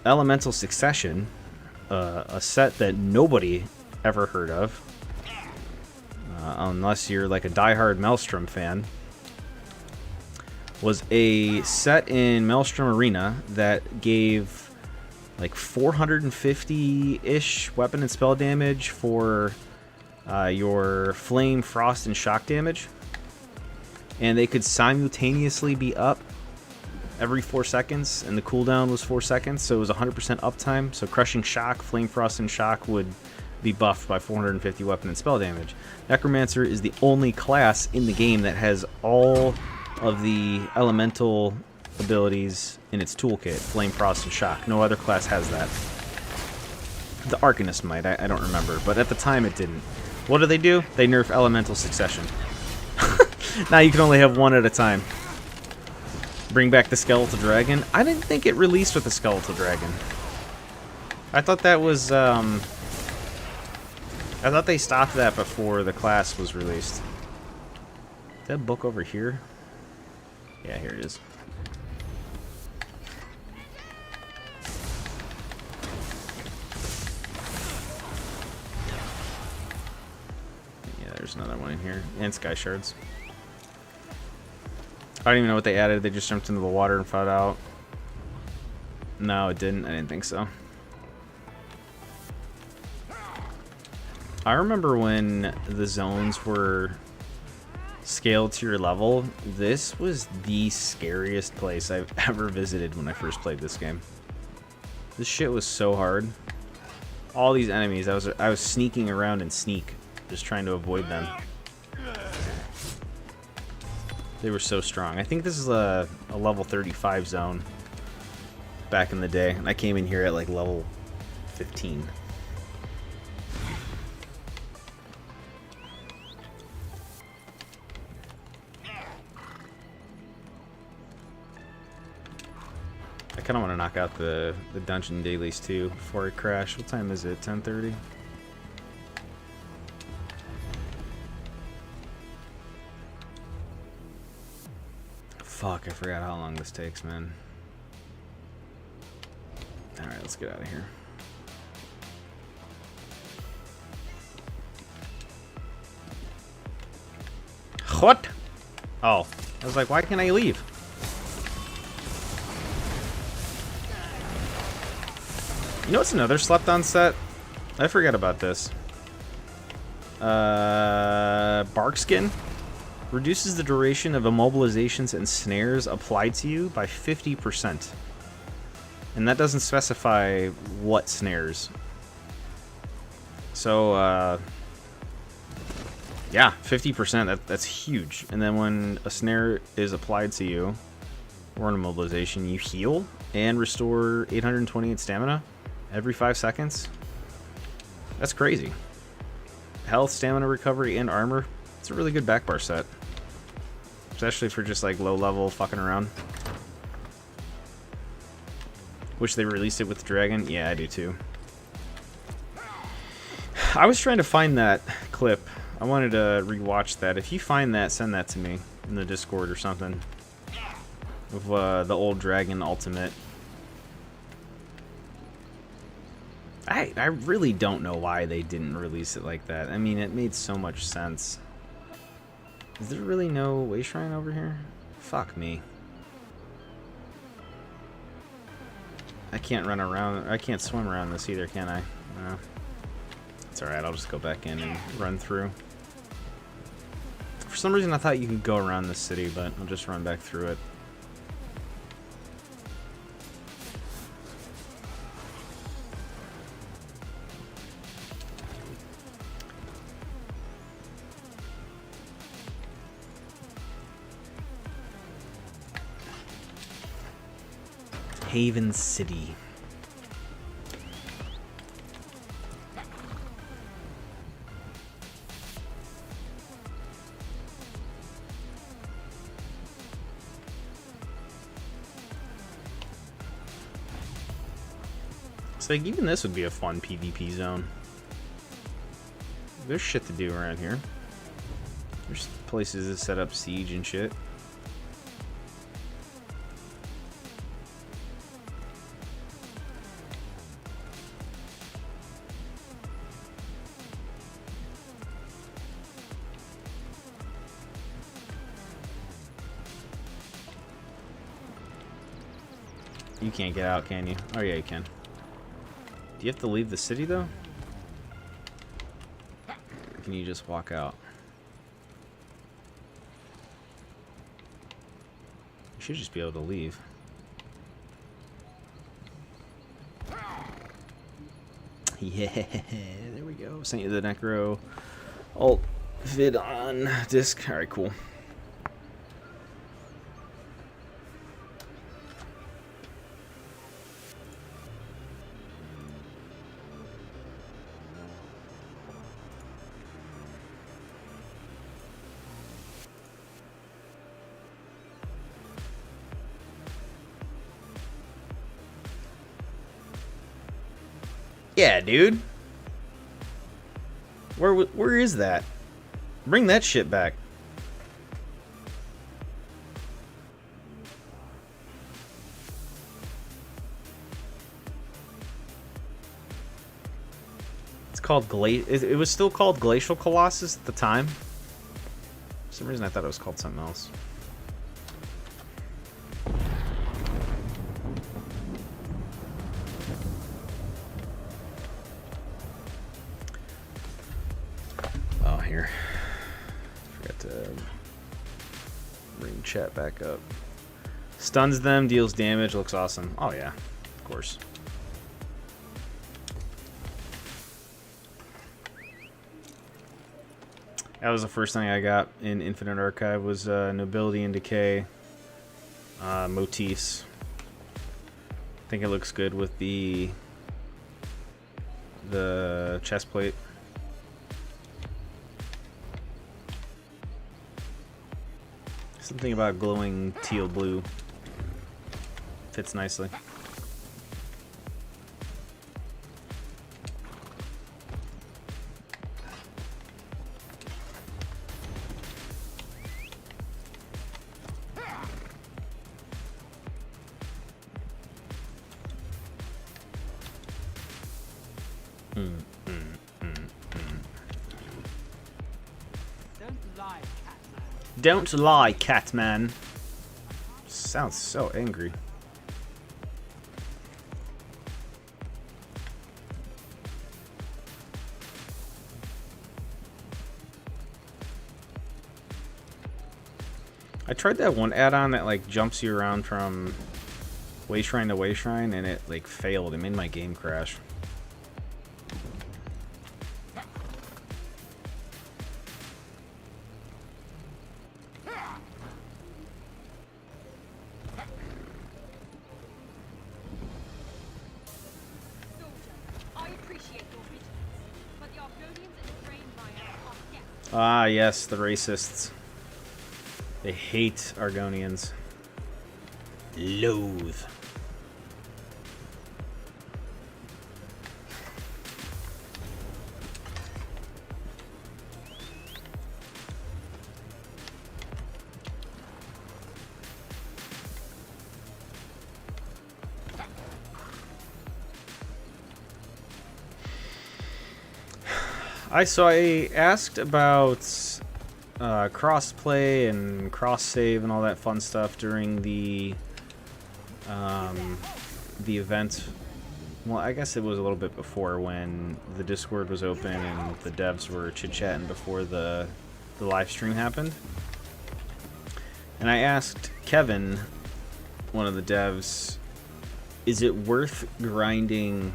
Elemental Succession, a set that nobody ever heard of, unless you're like a diehard Maelstrom fan, was a set in Maelstrom Arena that gave like 450-ish weapon and spell damage for your flame, frost, and shock damage. And they could simultaneously be up every 4 seconds, and the cooldown was 4 seconds, so it was 100% uptime. So crushing shock, flame, frost, and shock would be buffed by 450 weapon and spell damage. Necromancer is the only class in the game that has all of the elemental abilities in its toolkit, flame, frost, and shock. No other class has that. The Arcanist might, I don't remember, but at the time it didn't. What do? They nerf Elemental Succession. Now you can only have one at a time. Bring back the Skeletal Dragon. I didn't think it released with the Skeletal Dragon. I thought that was, I thought they stopped that before the class was released. Is that book over here? Yeah, here it is. Yeah, there's another one in here. And Sky Shards. I don't even know what they added. They just jumped into the water and fought out. No, it didn't. I didn't think so. I remember when the zones were scaled to your level. This was the scariest place I've ever visited when I first played this game. This shit was so hard. All these enemies, I was sneaking around and sneak, just trying to avoid them. They were so strong. I think this is a level 35 zone back in the day, and I came in here at like level 15. I kind of want to knock out the dungeon dailies too before I crash. What time is it? 10:30? Fuck, I forgot how long this takes, man. Alright, let's get out of here. What? Oh, I was like, why can't I leave? You know what's another slept-on set? I forgot about this. Barkskin reduces the duration of immobilizations and snares applied to you by 50%. And that doesn't specify what snares. So, yeah, 50%, that's huge. And then when a snare is applied to you, or an immobilization, you heal and restore 828 stamina every 5 seconds. That's crazy. Health, stamina recovery, and armor. It's a really good backbar set. Especially for just like low level fucking around. Wish they released it with the dragon. Yeah, I do too. I was trying to find that clip. I wanted to rewatch that. If you find that, send that to me in the Discord or something. Of the old dragon ultimate. I really don't know why they didn't release it like that. I mean, it made so much sense. Is there really no way shrine over here? Fuck me. I can't run around. I can't swim around this either, can I? No. It's alright, I'll just go back in and run through. For some reason I thought you could go around this city, but I'll just run back through it. Haven City. So like, even this would be a fun PvP zone. There's shit to do around here. There's places to set up siege and shit. You can't get out, can you? Oh yeah, you can. Do you have to leave the city, though? Or can you just walk out? You should just be able to leave. Yeah, there we go. Sent you the Necro alt vid on disc. Alright, cool. Yeah, dude. Where is that? Bring that shit back. It's called it was still called Glacial Colossus at the time. For some reason I thought it was called something else. Here. Forgot to bring chat back up. Stuns them, deals damage, looks awesome. Oh yeah, of course. That was the first thing I got in Infinite Archive was Nobility and Decay motifs. I think it looks good with the chest plate. Something about glowing teal blue fits nicely. Don't lie, Catman. Sounds so angry. I tried that one add-on that like jumps you around from way shrine to way shrine, and it like failed. It made my game crash. Ah, yes, the racists. They hate Argonians. Loathe. I asked about cross-play and cross-save and all that fun stuff during the event. Well, I guess it was a little bit before when the Discord was open and the devs were chit-chatting before the live stream happened. And I asked Kevin, one of the devs, is it worth grinding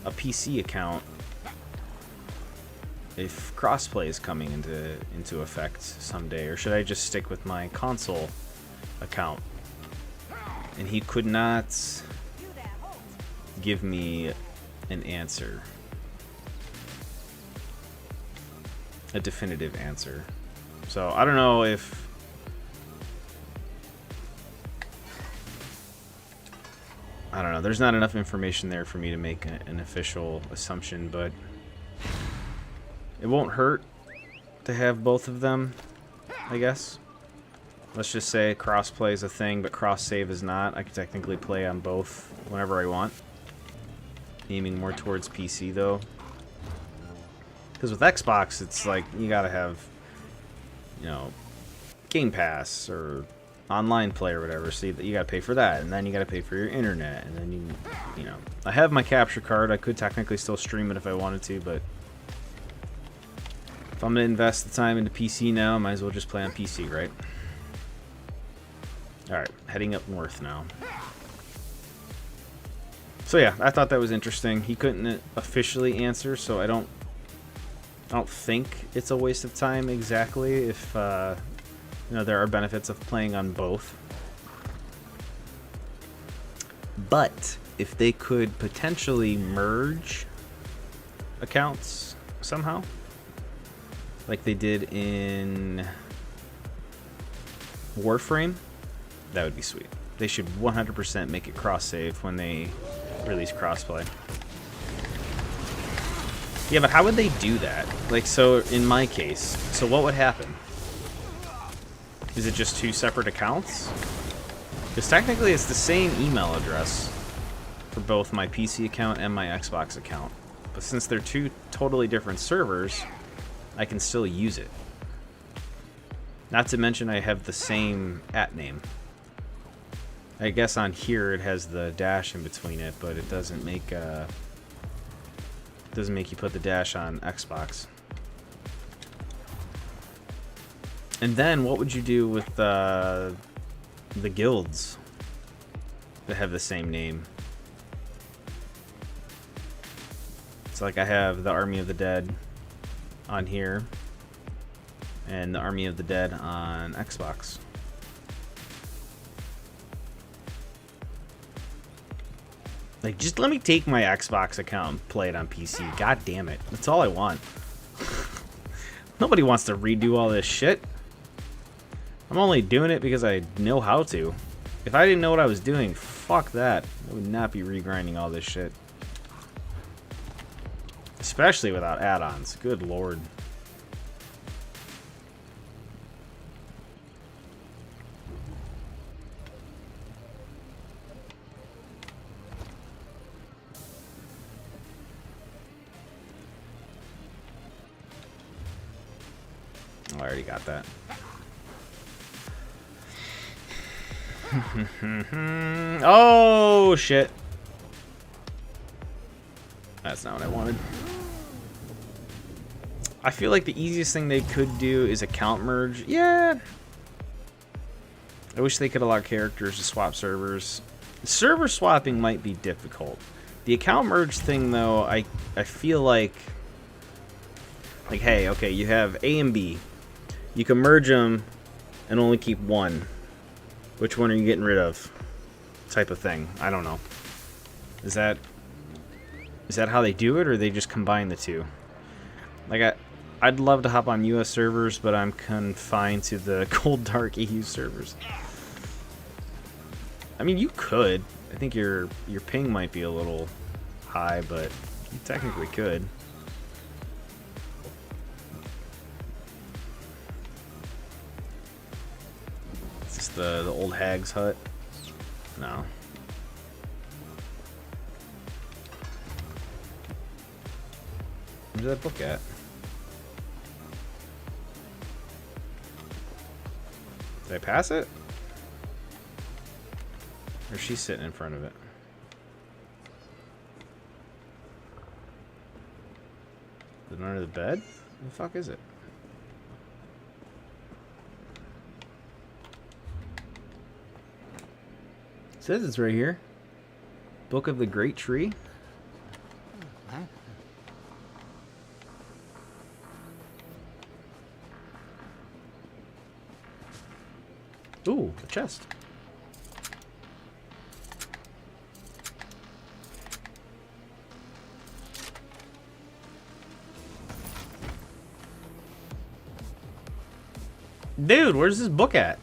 a PC account if crossplay is coming into effect someday, or should I just stick with my console account? And he could not give me an answer, a definitive answer. So I don't know if there's not enough information there for me to make an official assumption, but it won't hurt to have both of them, I guess. Let's just say crossplay is a thing, but cross-save is not. I can technically play on both whenever I want. Aiming more towards PC, though. Because with Xbox, it's like, you gotta have, you know, Game Pass or online play or whatever, so you gotta pay for that, and then you gotta pay for your internet, and then you know. I have my capture card. I could technically still stream it if I wanted to, but if I'm gonna invest the time into PC now, I might as well just play on PC, right? Alright, heading up north now. So yeah, I thought that was interesting. He couldn't officially answer, so I don't think it's a waste of time exactly if you know, there are benefits of playing on both. But if they could potentially merge accounts somehow, like they did in Warframe, that would be sweet. They should 100% make it cross-save when they release crossplay. Yeah, but how would they do that? Like, so in my case, so what would happen? Is it just two separate accounts? Because technically it's the same email address for both my PC account and my Xbox account. But since they're two totally different servers, I can still use it. Not to mention I have the same @name. I guess on here it has the dash in between it, but it doesn't make you put the dash on Xbox. And then what would you do with the guilds that have the same name? It's like I have the Army of the Dead on here and the Army of the Dead on Xbox. Like, just let me take my Xbox account and play it on PC. God damn it. That's all I want. Nobody wants to redo all this shit. I'm only doing it because I know how to. If I didn't know what I was doing, fuck that. I would not be regrinding all this shit. Especially without add-ons. Good lord. Oh, I already got that. Oh, shit. That's not what I wanted. I feel like the easiest thing they could do is account merge. Yeah. I wish they could allow characters to swap servers. Server swapping might be difficult. The account merge thing, though, I feel like, hey, okay, you have A and B. You can merge them and only keep one. Which one are you getting rid of? Type of thing. I don't know. Is that how they do it, or they just combine the two? Like, I'd love to hop on US servers, but I'm confined to the Cold Dark EU servers. I mean, you could. I think your ping might be a little high, but you technically could. Is this the old hag's hut? No. Where's that book at? Did I pass it? Or is she sitting in front of it? Is it under the bed? What the fuck is it? It says it's right here. Book of the Great Tree. Ooh, a chest. Dude, where's this book at?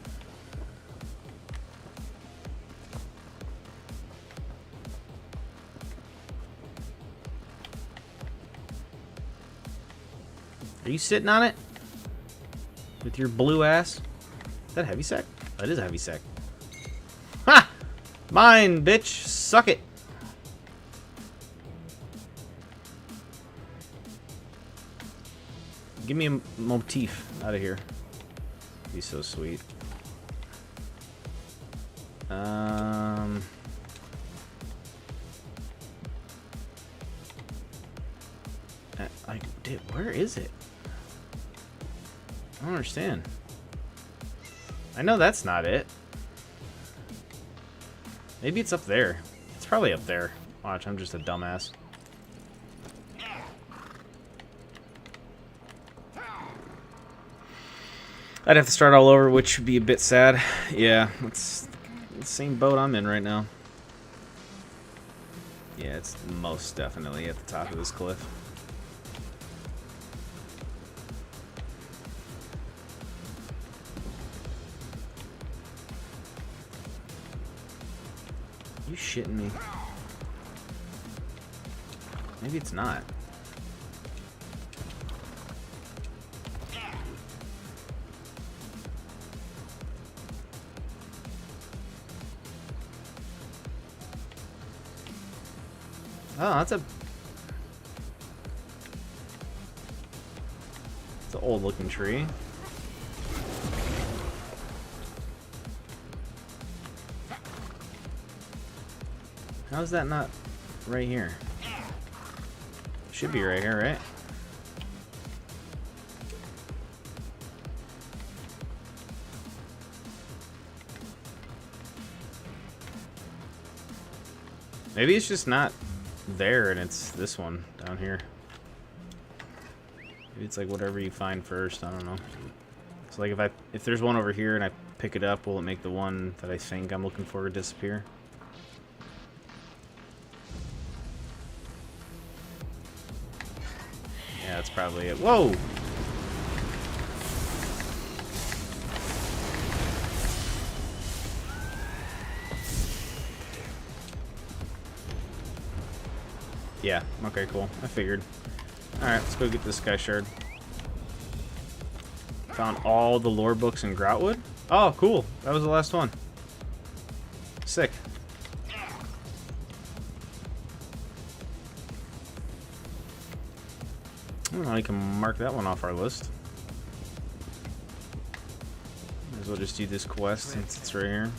Are you sitting on it? With your blue ass? Is that heavy sack? That is a heavy sack. Ha! Mine, bitch. Suck it. Give me a motif out of here. Be so sweet. Where is it? I don't understand. I know that's not it. Maybe it's up there. It's probably up there. Watch, I'm just a dumbass. I'd have to start all over, which would be a bit sad. Yeah, it's the same boat I'm in right now. Yeah, it's most definitely at the top of this cliff. You shitting me? Maybe it's not. Oh, that's an old looking tree. How's that not right here? Should be right here, right? Maybe it's just not there and it's this one down here. Maybe it's like whatever you find first, I don't know. So like if there's one over here and I pick it up, will it make the one that I think I'm looking for disappear? Yeah, that's probably it. Whoa! Yeah, okay, cool. I figured. Alright, let's go get this sky shard. Found all the lore books in Groutwood? Oh, cool. That was the last one. Sick. Well, I can mark that one off our list. Might as well just do this quest since it's right here.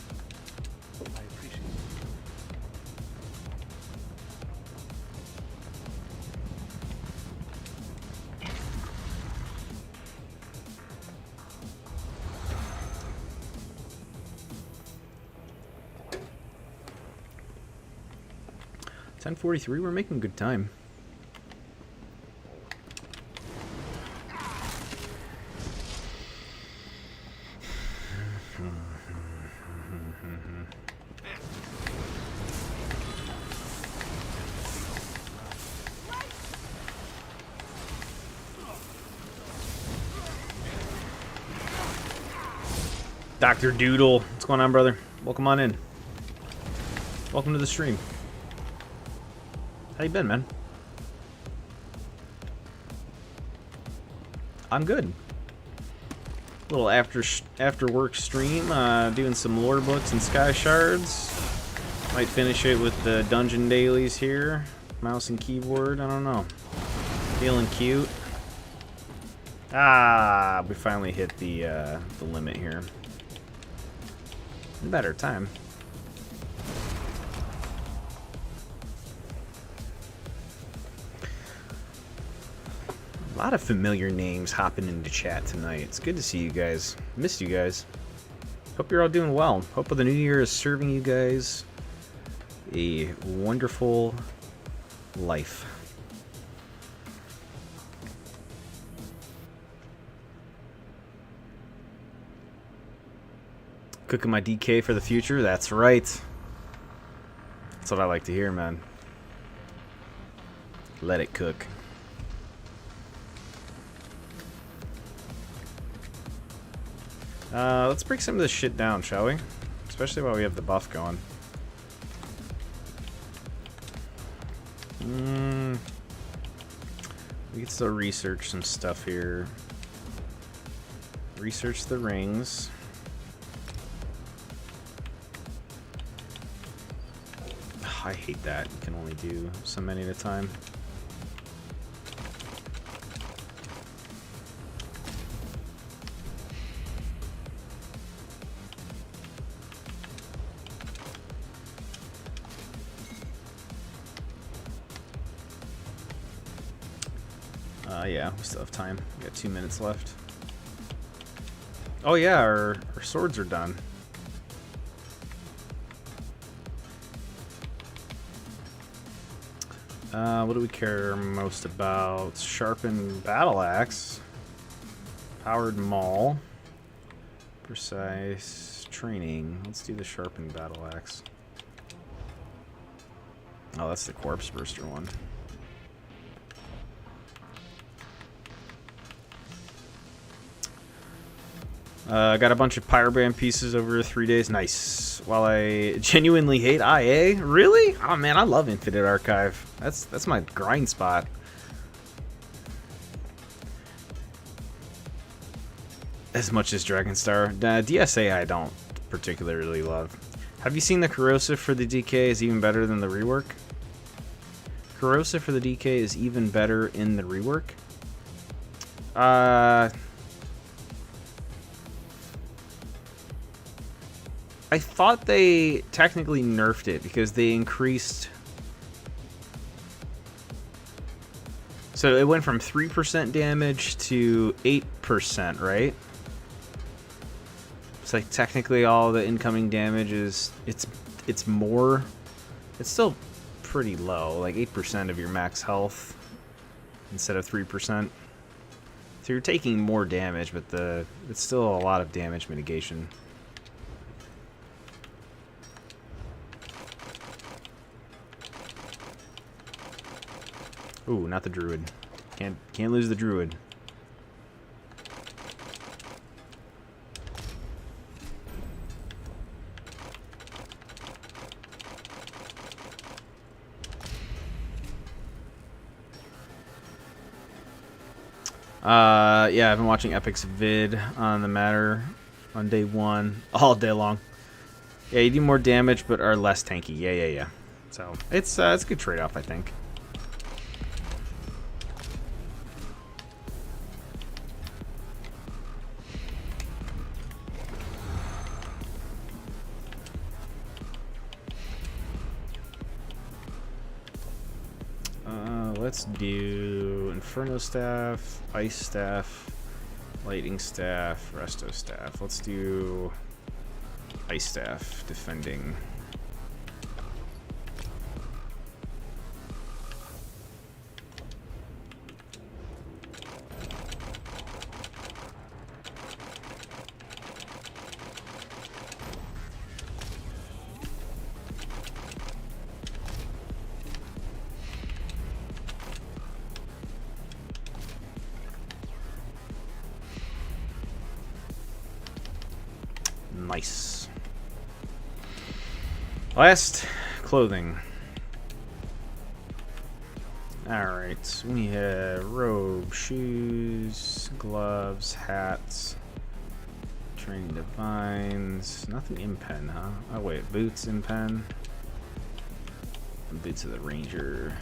10:43, we're making good time. Dr. Doodle, what's going on, brother? Welcome on in. Welcome to the stream. How you been, man? I'm good. Little after work stream, doing some lore books and sky shards. Might finish it with the dungeon dailies here. Mouse and keyboard, I don't know. Feeling cute. Ah, we finally hit the limit here. Better time. A lot of familiar names hopping into chat tonight. It's good to see you guys. Missed you guys. Hope you're all doing well. Hope the new year is serving you guys a wonderful life. Cooking my DK for the future? That's right. That's what I like to hear, man. Let it cook. Let's break some of this shit down, shall we? Especially while we have the buff going. We can still research some stuff here. Research the rings. I hate that. You can only do so many at a time. Yeah, we still have time. We got 2 minutes left. Oh yeah, our swords are done. What do we care most about? Sharpened battle axe, powered maul, precise training. Let's do the sharpened battle axe. Oh, that's the corpse burster one. Got a bunch of pyrobrand pieces over 3 days. Nice. While I genuinely hate IA, really? Oh man, I love Infinite Archive. That's my grind spot. As much as Dragonstar. DSA I don't particularly love. Have you seen the corrosive for the DK is even better than the rework? Corrosive for the DK is even better in the rework? I thought they technically nerfed it because they increased. So it went from 3% damage to 8%, right? It's like technically all the incoming damage is it's more. It's still pretty low, like 8% of your max health instead of 3%. So you're taking more damage, but it's still a lot of damage mitigation. Ooh, not the druid. Can't lose the druid. Yeah, I've been watching Epic's vid on the matter on day 1 all day long. Yeah, you do more damage but are less tanky. Yeah. So it's a good trade-off, I think. Let's do Inferno Staff, Ice Staff, Lightning Staff, Resto Staff. Let's do Ice Staff, defending. Nice. Last clothing. Alright, we have robe, shoes, gloves, hats, training divines. Nothing in pen, huh? Oh wait, boots in pen. Boots of the ranger.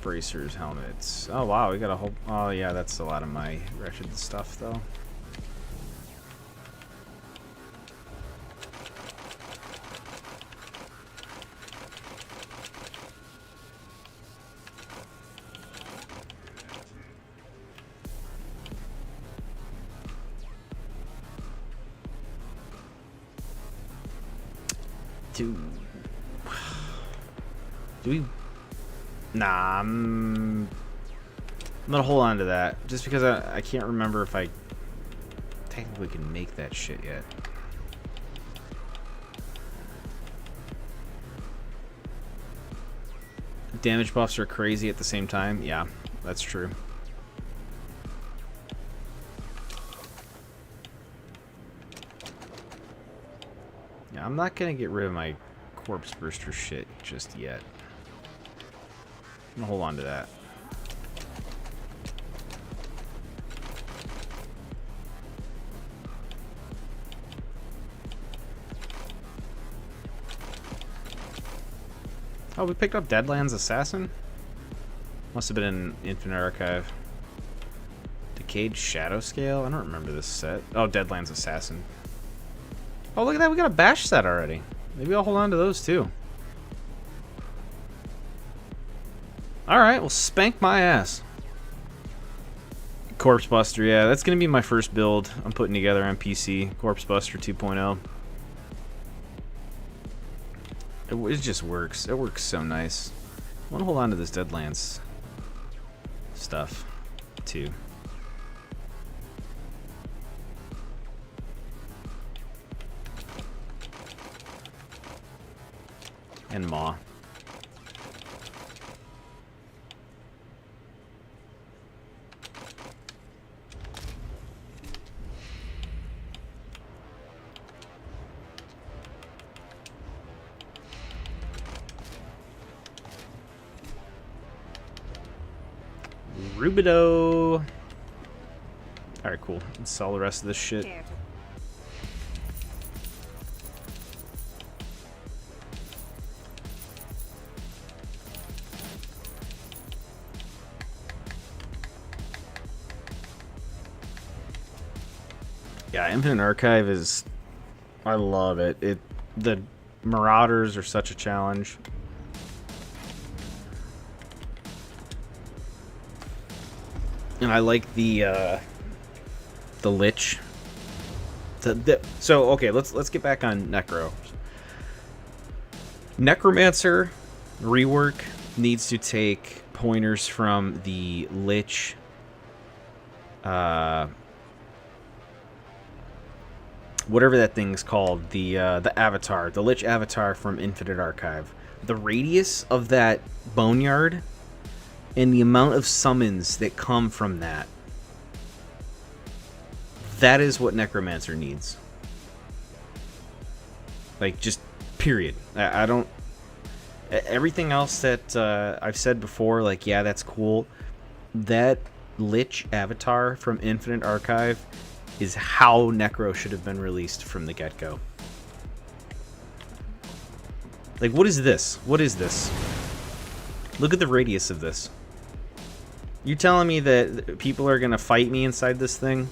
Bracers, helmets. Oh wow, we got a whole. Oh yeah, that's a lot of my wretched stuff though. Do we... Nah, I'm gonna hold on to that. Just because I can't remember if I technically can make that shit yet. Damage buffs are crazy at the same time. Yeah, that's true. Yeah, I'm not gonna get rid of my corpse burster shit just yet. I'm gonna hold on to that. Oh, we picked up Deadlands Assassin? Must have been in Infinite Archive. Decayed Shadow Scale? I don't remember this set. Oh, Deadlands Assassin. Oh, look at that. We got a Bash set already. Maybe I'll hold on to those too. Alright, well, spank my ass. Corpse Buster, yeah. That's going to be my first build I'm putting together on PC. Corpse Buster 2.0. It just works. It works so nice. I want to hold on to this Deadlands stuff, too. And Maw. Rubido. Alright, cool. Let's sell the rest of this shit. Yeah, Infinite Archive is... I love it. The Marauders are such a challenge. And I like the Lich. So okay, let's get back on Necro. Necromancer rework needs to take pointers from the Lich. Whatever that thing's called, the avatar, the Lich avatar from Infinite Archive. The radius of that boneyard and the amount of summons that come from that. That is what Necromancer needs. Like, just period. I don't... Everything else that I've said before, like, yeah, that's cool. That Lich avatar from Infinite Archive is how Necro should have been released from the get-go. Like, what is this? What is this? Look at the radius of this. You telling me that people are gonna fight me inside this thing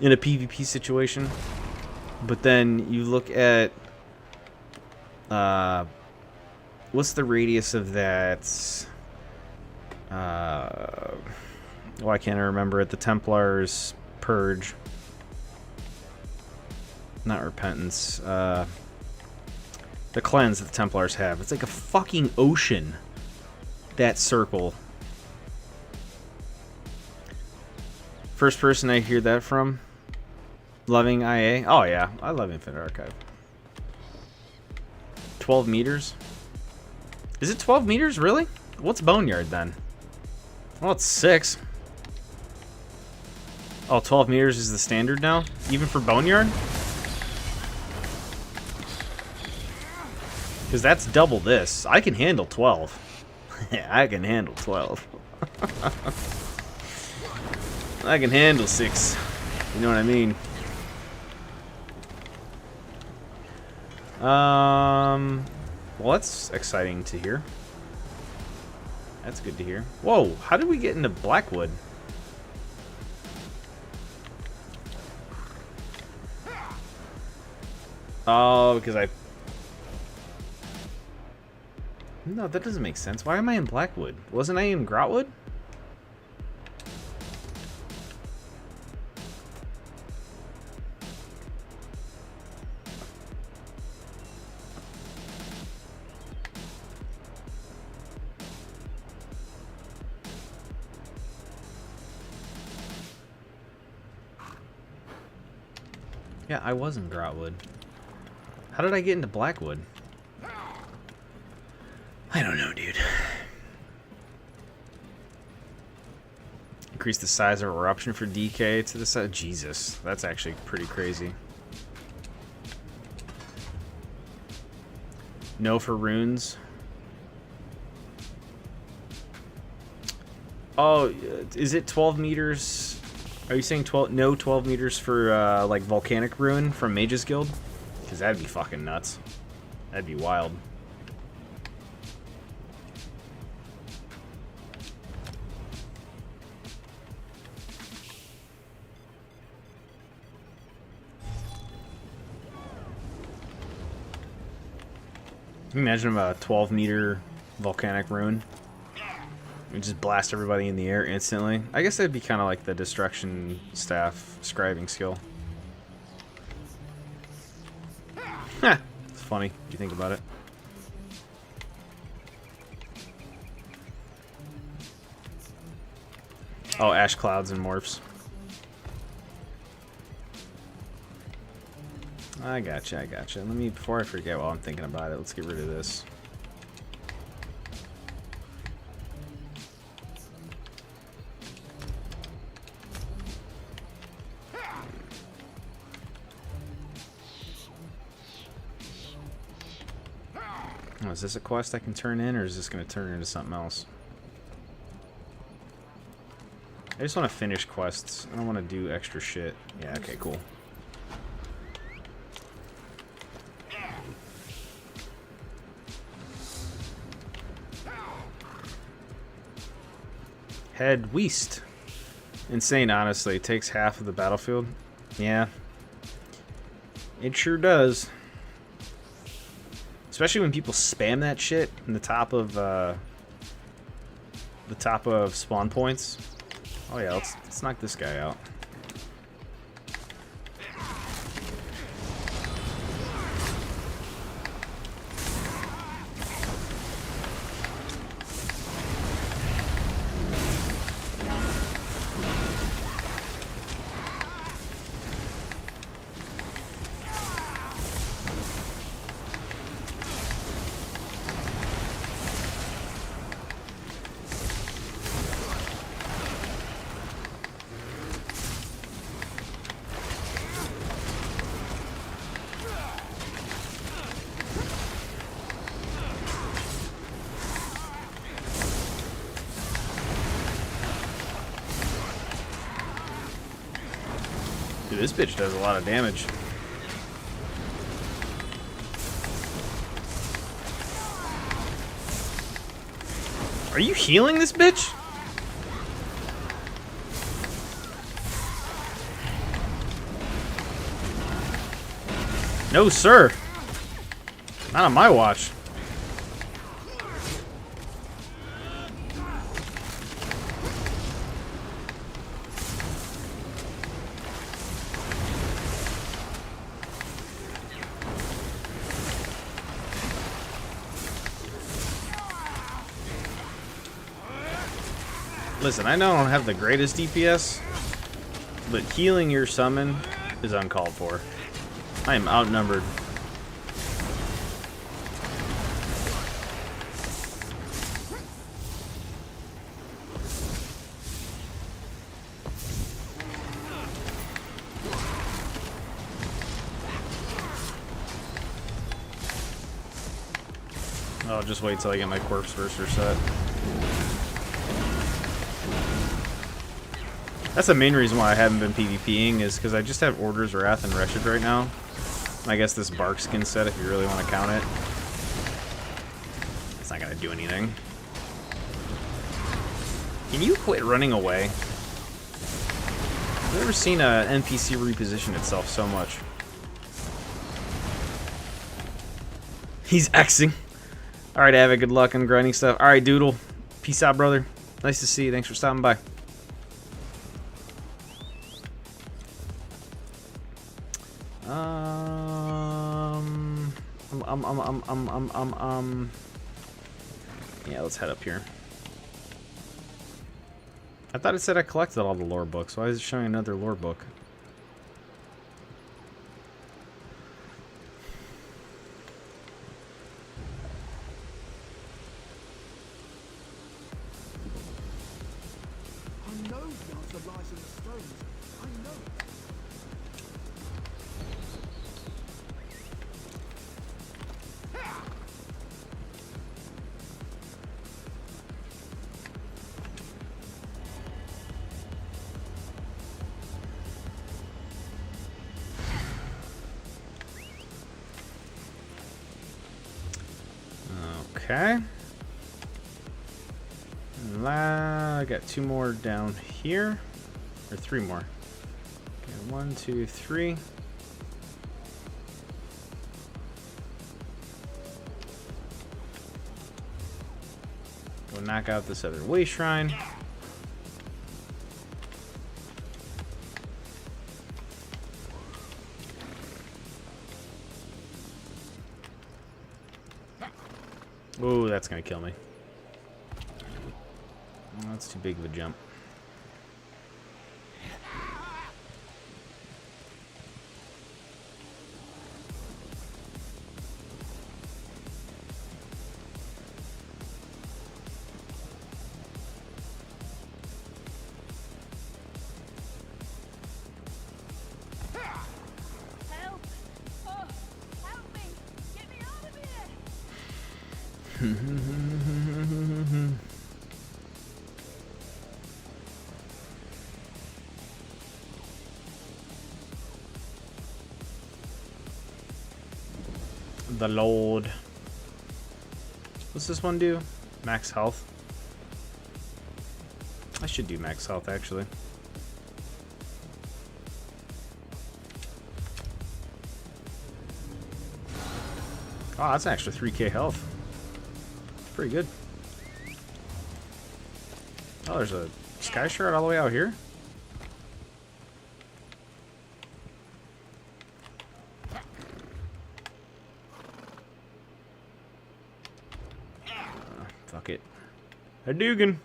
in a PvP situation? But then you look at what's the radius of that? Why can't I remember it? The Templars Purge, not Repentance. The cleanse that the Templars have. It's like a fucking ocean. That circle. First person I hear that from. Loving IA. Oh yeah, I love Infinite Archive. 12 meters? Is it 12 meters, really? What's Boneyard then? Well, it's 6. Oh, 12 meters is the standard now? Even for Boneyard? Because that's double this. I can handle 12. Yeah, I can handle 12. I can handle 6. You know what I mean? Well, that's exciting to hear. That's good to hear. Whoa, how did we get into Blackwood? Oh, because I... No, that doesn't make sense. Why am I in Blackwood? Wasn't I in Grotwood? Yeah, I was in Grotwood. How did I get into Blackwood? I don't know, dude. Increase the size of eruption for DK to the side. Jesus, that's actually pretty crazy. No for runes. Oh, is it 12 meters? Are you saying 12? No, 12 meters for like volcanic ruin from Mage's Guild? Because that'd be fucking nuts. That'd be wild. Can you imagine a 12-meter volcanic ruin? You just blast everybody in the air instantly. I guess that'd be kind of like the destruction staff scribing skill. Heh, it's funny if you think about it. Oh, ash clouds and morphs. I gotcha, I gotcha. Let me, before I forget while I'm thinking about it, let's get rid of this. Oh, is this a quest I can turn in, or is this going to turn into something else? I just want to finish quests. I don't want to do extra shit. Yeah, okay, cool. Head west. Insane, honestly. It takes half of the battlefield. Yeah. It sure does. Especially when people spam that shit in the top of spawn points. Oh yeah, let's knock this guy out. Dude, this bitch does a lot of damage. Are you healing this bitch? No, sir. Not on my watch. Listen, I know I don't have the greatest DPS, but healing your summon is uncalled for. I am outnumbered. I'll just wait till I get my corpse burster set. That's the main reason why I haven't been PvPing, is because I just have Orders, Wrath, and Wretched right now. I guess this bark skin set, if you really want to count it. It's not going to do anything. Can you quit running away? I've never seen an NPC reposition itself so much. He's Xing. Alright, Avid, good luck on grinding stuff. Alright, Doodle. Peace out, brother. Nice to see you. Thanks for stopping by. Yeah, let's head up here. I thought it said I collected all the lore books. Why is it showing another lore book? Okay. And I got 2 more down here. Or 3 more. Okay, 1, 2, 3. Go knock out this other way shrine. Ooh, that's gonna kill me. Oh, that's too big of a jump. Help! Oh, help me! Get me out of here! The Lord. What's this one do? Max health. I should do max health actually. Oh, that's an extra 3k health. Pretty good. Oh, there's a sky shard all the way out here. Fuck it. Hadouken.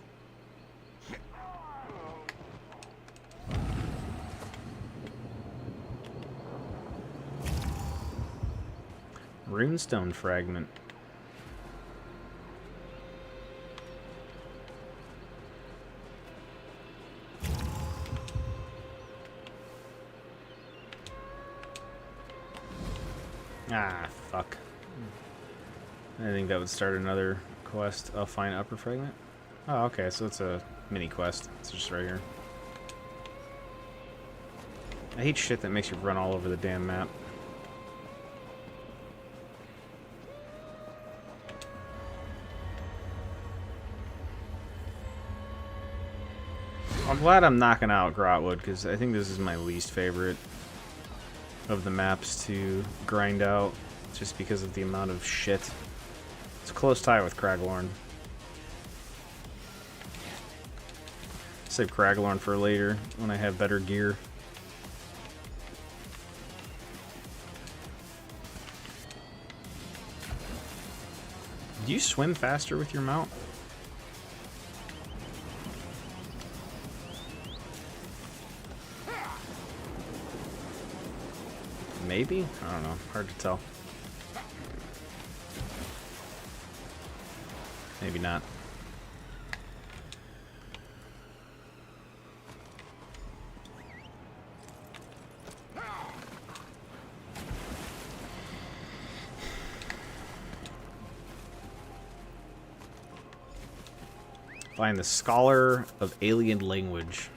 Runestone fragment. Ah, fuck. I think that would start another quest. I'll find upper fragment. Oh, okay, so it's a mini quest. It's just right here. I hate shit that makes you run all over the damn map. I'm glad I'm knocking out Grotwood, because I think this is my least favorite of the maps to grind out, just because of the amount of shit. It's a close tie with Craglorn. Save Craglorn for later, when I have better gear. Do you swim faster with your mount? Maybe? I don't know. Hard to tell. Maybe not. Find the Scholar of Alien Language.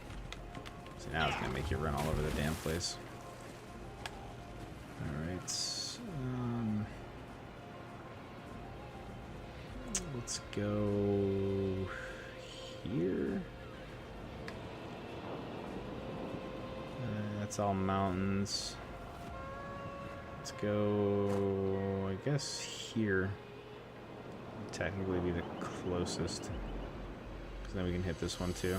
So now it's gonna make you run all over the damn place. Alright. Let's go here. That's all mountains. Let's go, I guess, here. Technically be the closest. Because then we can hit this one too.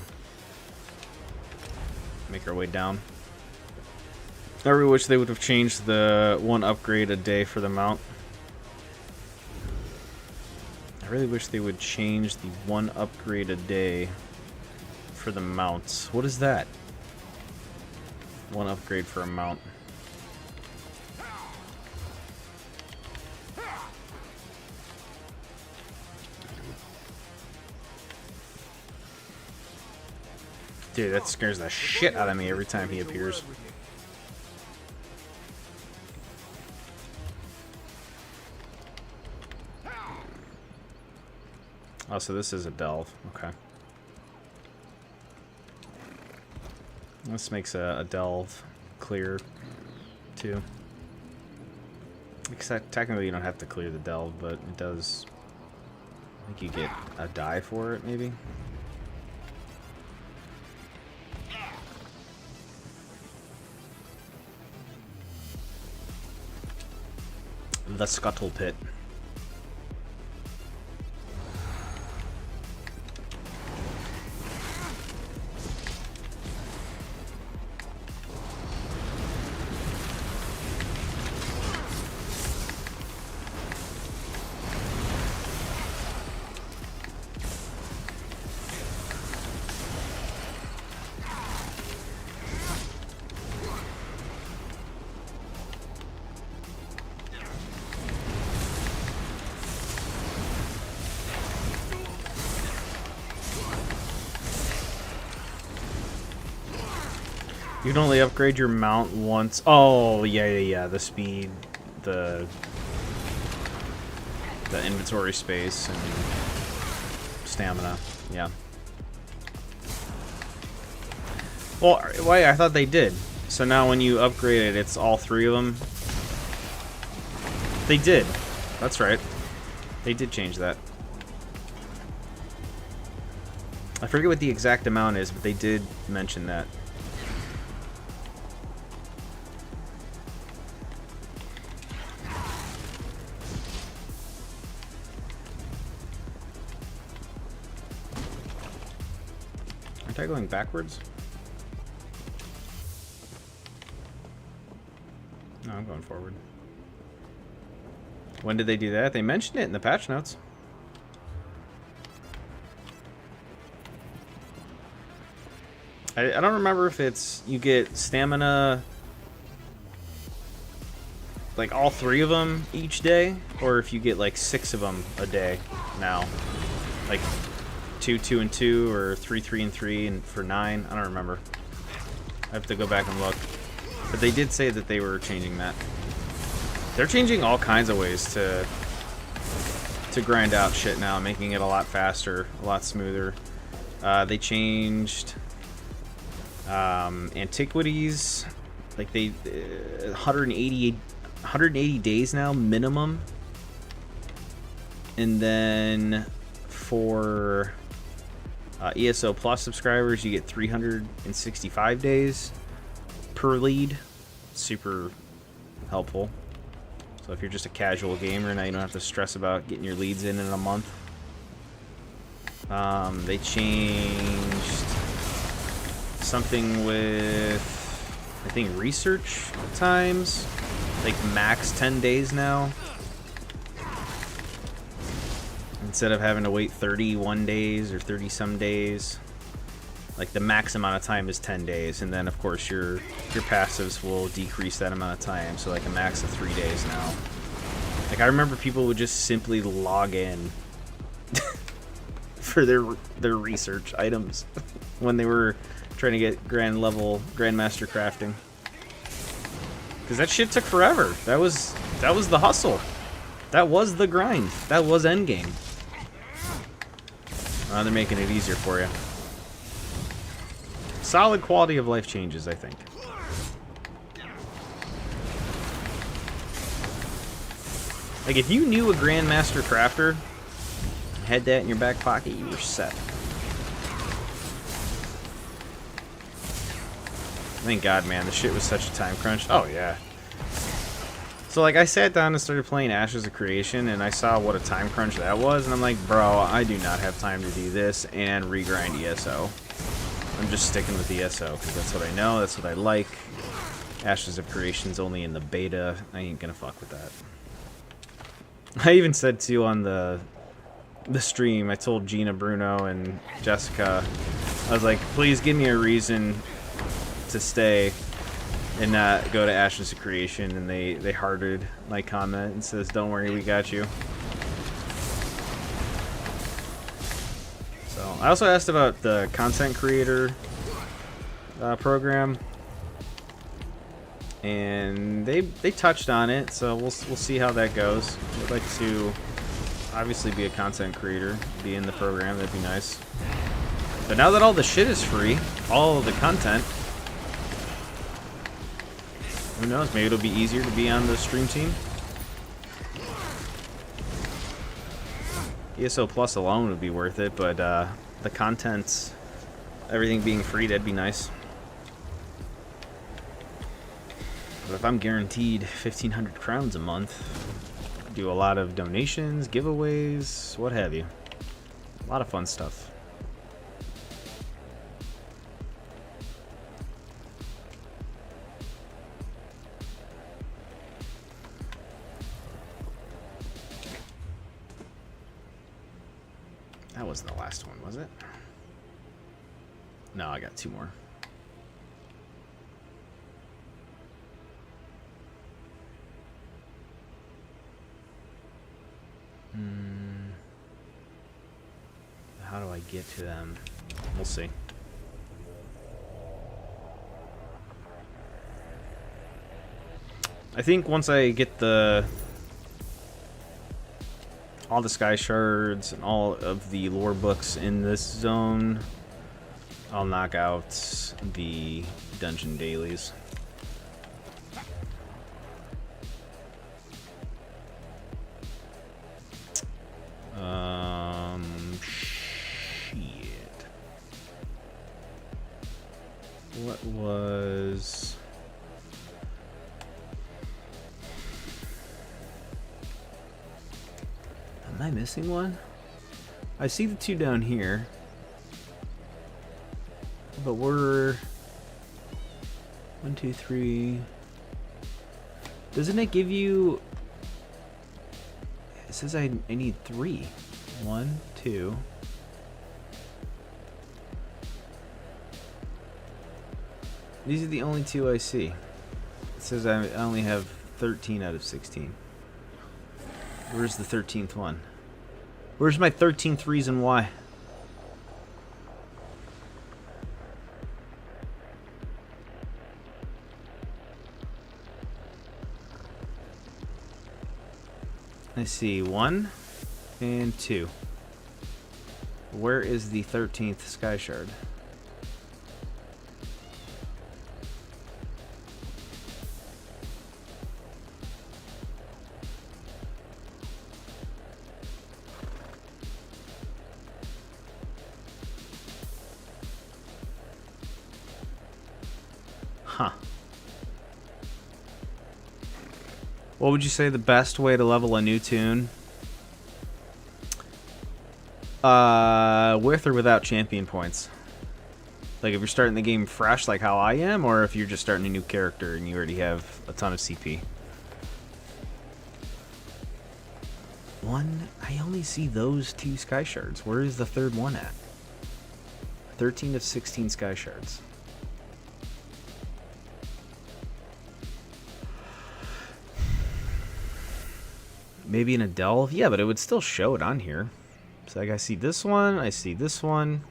Make our way down. I really wish they would have changed the 1 upgrade a day for the mount. I really wish they would change the 1 upgrade a day for the mounts. What is that? 1 upgrade for a mount. Dude, that scares the shit out of me every time he appears. Oh, so this is a delve. Okay. This makes a delve clear, too. Except technically you don't have to clear the delve, but it does think you get a die for it, maybe. The Scuttle Pit. You can only upgrade your mount once. Oh, yeah. The speed, the inventory space, and stamina. Yeah. Well, wait, I thought they did. So now when you upgrade it, it's all 3 of them. They did. That's right. They did change that. I forget what the exact amount is, but they did mention that. Aren't I going backwards? No, I'm going forward. When did they do that? They mentioned it in the patch notes. I don't remember if it's you get stamina, like all 3 of them each day, or if you get like 6 of them a day now. Like 2, 2, and 2, or 3, 3, and 3, and for 9. I don't remember. I have to go back and look. But they did say that they were changing that. They're changing all kinds of ways to grind out shit now, making it a lot faster, a lot smoother. They changed antiquities, like they 180 days now minimum, and then for ESO Plus subscribers, you get 365 days per lead. Super helpful. So if you're just a casual gamer, now you don't have to stress about getting your leads in a month. They changed something with, I think, research times, like max 10 days now. Instead of having to wait 31 days or 30 some days, like the max amount of time is 10 days, and then of course your passives will decrease that amount of time, so like a max of 3 days now. Like I remember people would just simply log in for their research items when they were trying to get grandmaster crafting, because that shit took forever. That was the hustle. That was the grind. That was endgame. They're making it easier for you. Solid quality of life changes, I think. Like, if you knew a Grandmaster Crafter, had that in your back pocket, you were set. Thank God, man. This shit was such a time crunch. Oh, yeah. So, like, I sat down and started playing Ashes of Creation, and I saw what a time crunch that was, and I'm like, bro, I do not have time to do this and regrind ESO. I'm just sticking with ESO, because that's what I know, that's what I like. Ashes of Creation's only in the beta. I ain't gonna fuck with that. I even said, too, on the stream, I told Gina, Bruno, and Jessica, I was like, please give me a reason to stay and not go to Ashes of Creation, and they hearted my comment and says, don't worry, we got you. So I also asked about the content creator program, and they touched on it, so we'll see how that goes. I'd like to obviously be a content creator, be in the program. That'd be nice. But now that all the shit is free, all of the content, who knows, maybe it'll be easier to be on the stream team. ESO Plus alone would be worth it, but the contents, everything being free, that'd be nice. But if I'm guaranteed 1,500 crowns a month, do a lot of donations, giveaways, what have you. A lot of fun stuff. That wasn't the last one, was it? No, I got 2 more. How do I get to them? We'll see. I think once I get all the sky shards and all of the lore books in this zone, I'll knock out the dungeon dailies. Shit. What was... Am I missing one? I see the 2 down here. But we're... 1, 2, 3... Doesn't it give you... It says I need 3. 1, 2... These are the only 2 I see. It says I only have 13 out of 16. Where's the 13th one? Where's my 13th reason why? I see 1 and 2. Where is the 13th sky shard? Huh. What would you say the best way to level a new tune? With or without champion points? Like if you're starting the game fresh like how I am, or if you're just starting a new character and you already have a ton of CP? I only see those 2 sky shards. Where is the 3rd one at? 13 of 16 sky shards. Maybe in a delve? Yeah, but it would still show it on here. So like I see this one, I see this one.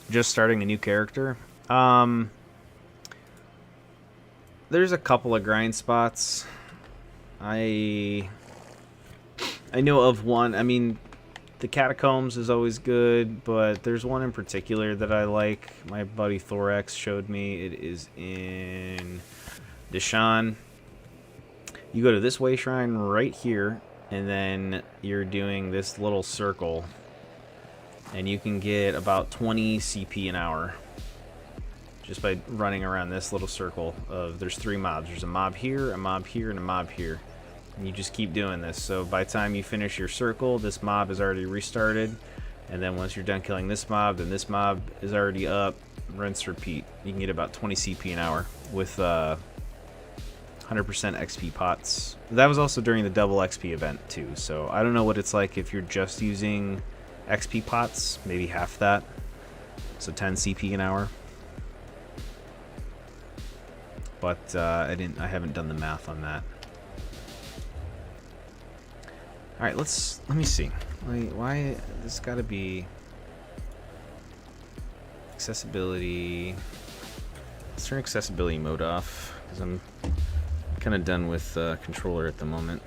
Just starting a new character. There's a couple of grind spots. I know of one. I mean, the Catacombs is always good, but there's one in particular that I like. My buddy Thorax showed me. It is in Deshan. You go to this way shrine right here, and then you're doing this little circle, and you can get about 20 CP an hour just by running around this little circle of, there's 3 mobs. There's a mob here, a mob here, and a mob here. And you just keep doing this. So by the time you finish your circle, this mob is already restarted. And then once you're done killing this mob, then this mob is already up. Rinse, repeat. You can get about 20 CP an hour with 100% XP pots. That was also during the double XP event too. So I don't know what it's like if you're just using XP pots. Maybe half that. So 10 CP an hour. But I haven't done the math on that. All right, let me see. Why this got to be accessibility? Let's turn accessibility mode off because I'm kind of done with controller at the moment.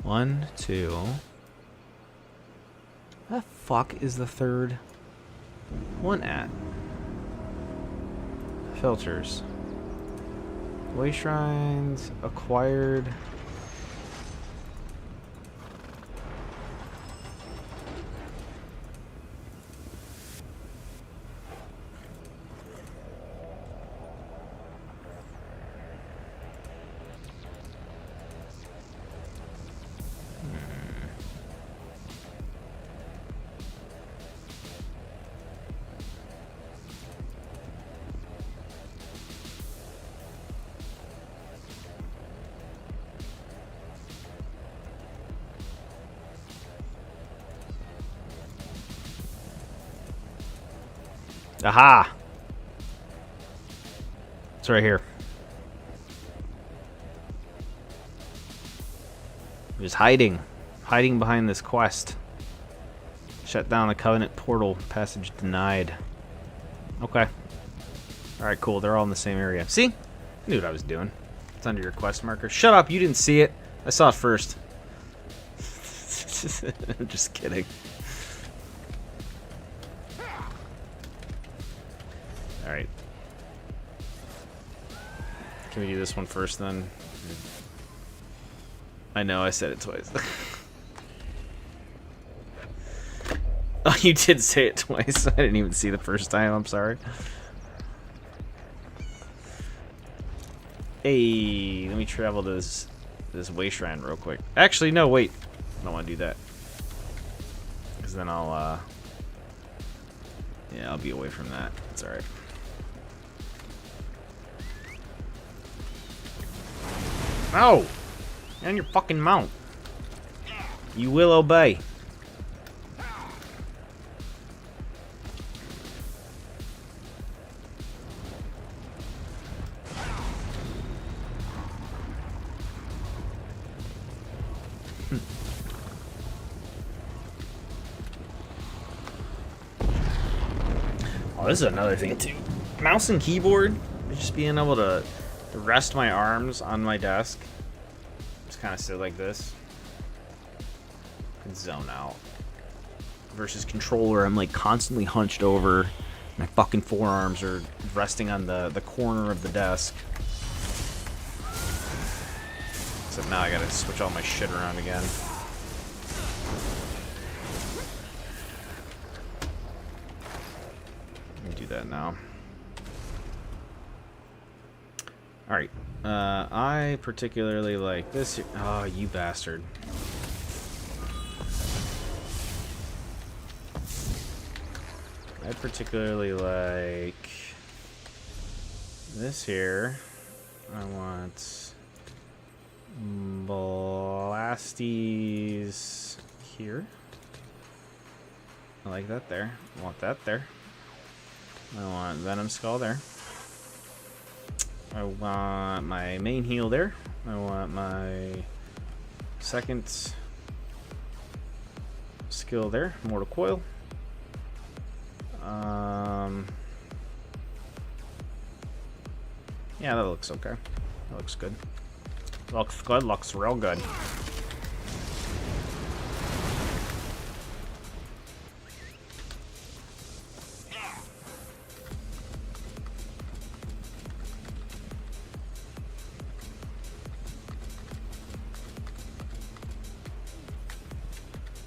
1, 2. The fuck is the third one at? Filters. Way shrines acquired. Aha! It's right here. Just hiding. Hiding behind this quest. Shut down the Covenant portal. Passage denied. Okay. Alright, cool. They're all in the same area. See? I knew what I was doing. It's under your quest marker. Shut up! You didn't see it. I saw it first. I'm just kidding. Alright. Can we do this one first then? I know, I said it twice. Oh, you did say it twice. I didn't even see the first time, I'm sorry. Hey, let me travel to this way shrine real quick. Actually, no, wait. I don't want to do that. Because then I'll, yeah, I'll be away from that. It's alright. No! Get on your fucking mount. You will obey. Oh, this is another thing too. Mouse and keyboard, just being able to rest my arms on my desk. Just kind of sit like this. And zone out. Versus controller, I'm like constantly hunched over. My fucking forearms are resting on the corner of the desk. Except now I gotta switch all my shit around again. Let me do that now. Alright. I particularly like this. Oh, you bastard. I particularly like this here. I want Blasties here. I like that there. I want that there. I want Venom Skull there. I want my main heal there. I want my second skill there. Mortal Coil. Yeah, that looks okay. That looks good. Looks good. Looks real good.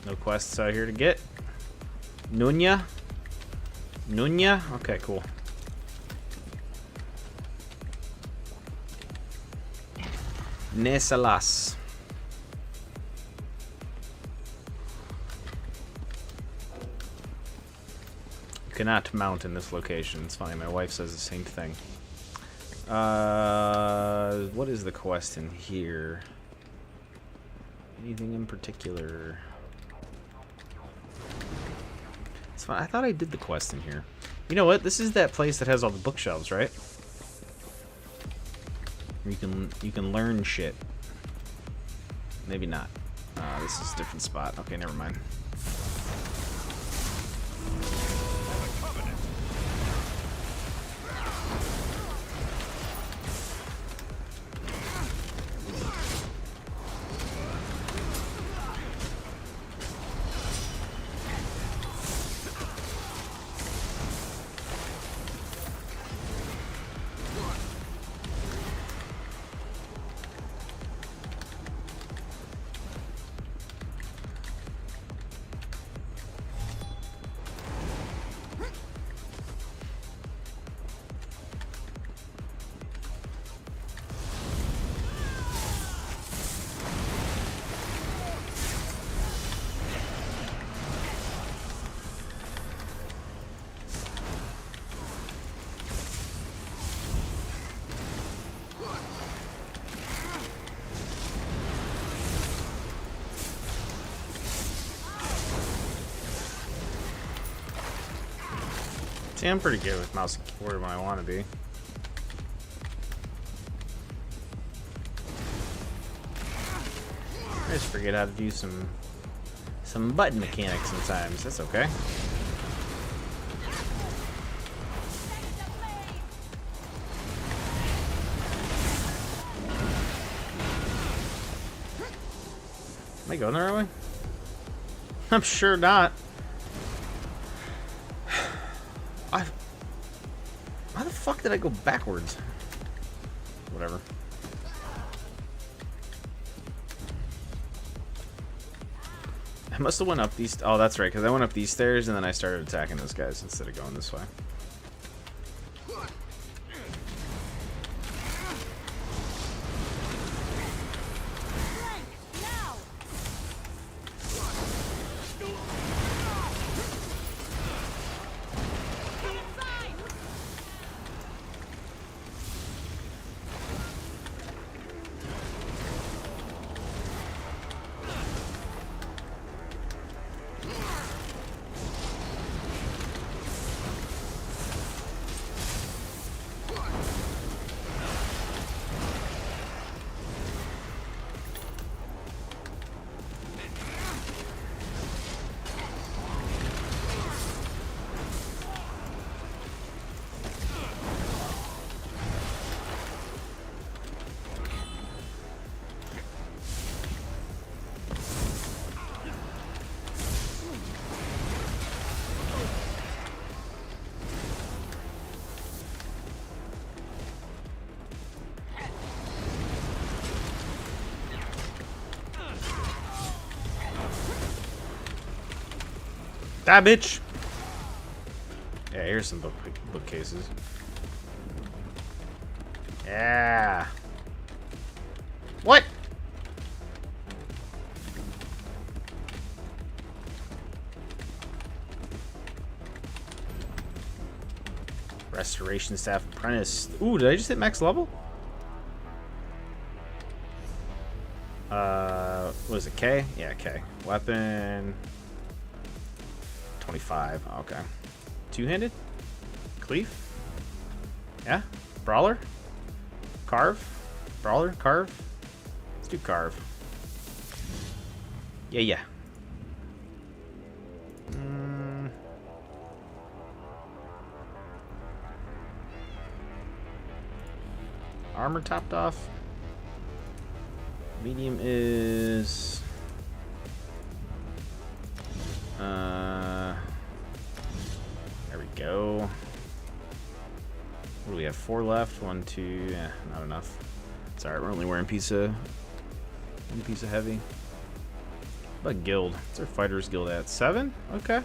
No quests out here to get. Nunya? Nunya? Okay, cool. Nesalas. You cannot mount in this location. It's fine. My wife says the same thing. What is the quest in here? Anything in particular? It's fine. I thought I did the quest in here. You know what? This is that place that has all the bookshelves, right? You can learn shit. Maybe not. This is a different spot. Okay, never mind. See, I'm pretty good with mouse and keyboard when I want to be. I just forget how to do some button mechanics sometimes. That's okay. Am I going the right way? I'm sure not. Why the fuck did I go backwards? Whatever. I must have went up these... Oh, that's right, because I went up these stairs and then I started attacking those guys instead of going this way. Ah, bitch! Yeah, here's some bookcases. Yeah. What? Restoration staff apprentice. Ooh, did I just hit max level? What is it, K? Yeah, K. Weapon 25. Okay. Two-handed? Cleave? Yeah? Brawler? Carve? Brawler? Carve? Let's do carve. Yeah. Armor topped off. Medium is... there we go. What do we have? 4 left. 1, 2. Yeah, not enough. It's alright. We're only wearing piece of heavy. What about guild? What's our fighters guild at? 7? Okay.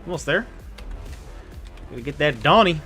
Almost there. Gotta get that Donnie.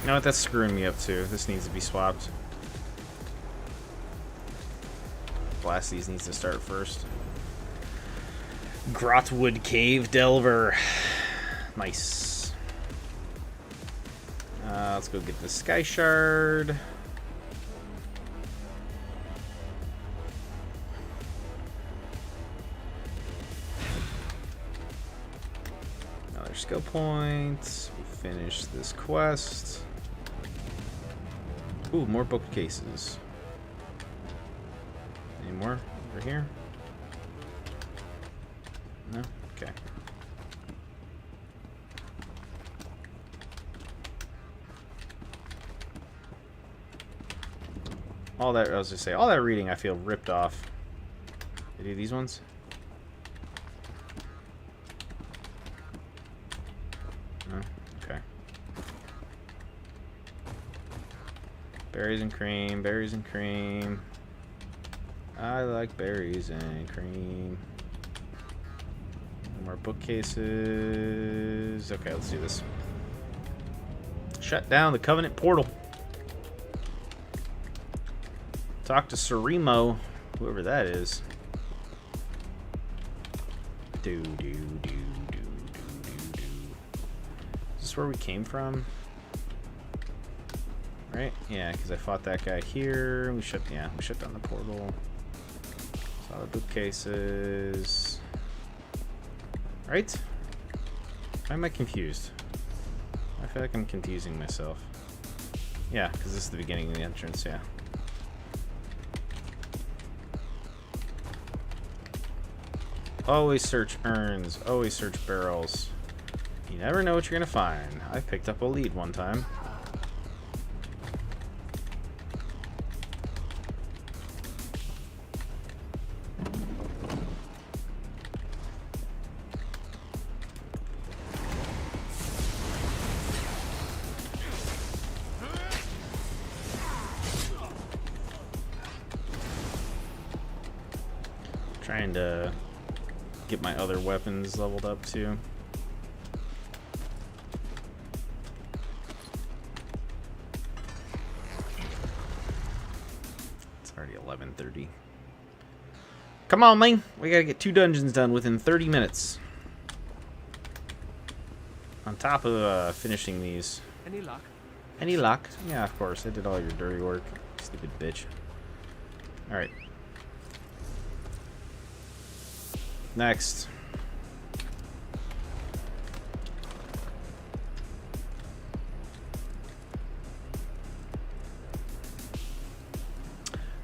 You know what? That's screwing me up too. This needs to be swapped. Blast these needs to start first. Grotwood Cave Delver. Nice. Let's go get the Sky Shard. Another skill point. We finish this quest. Ooh, more bookcases. Any more over here? No? Okay. All that, I was just say, all that reading I feel ripped off. They do these ones? No? Okay. Berries and cream, berries and cream. I like berries and cream. More bookcases. Okay, let's do this. Shut down the Covenant portal. Talk to Seremo, whoever that is. Do do do do do do do. Is this where we came from? Right? Yeah, because I fought that guy here. We shut down the portal. Saw the bookcases. Right? Why am I confused? I feel like I'm confusing myself. Yeah, because this is the beginning of the entrance, yeah. Always search urns, always search barrels. You never know what you're gonna find. I picked up a lead one time. Trying to get my other weapons leveled up too. It's already 11:30. Come on, man. We gotta get 2 dungeons done within 30 minutes. On top of finishing these. Any luck? Any luck? Yeah, of course. I did all your dirty work. Stupid bitch. Alright. Next.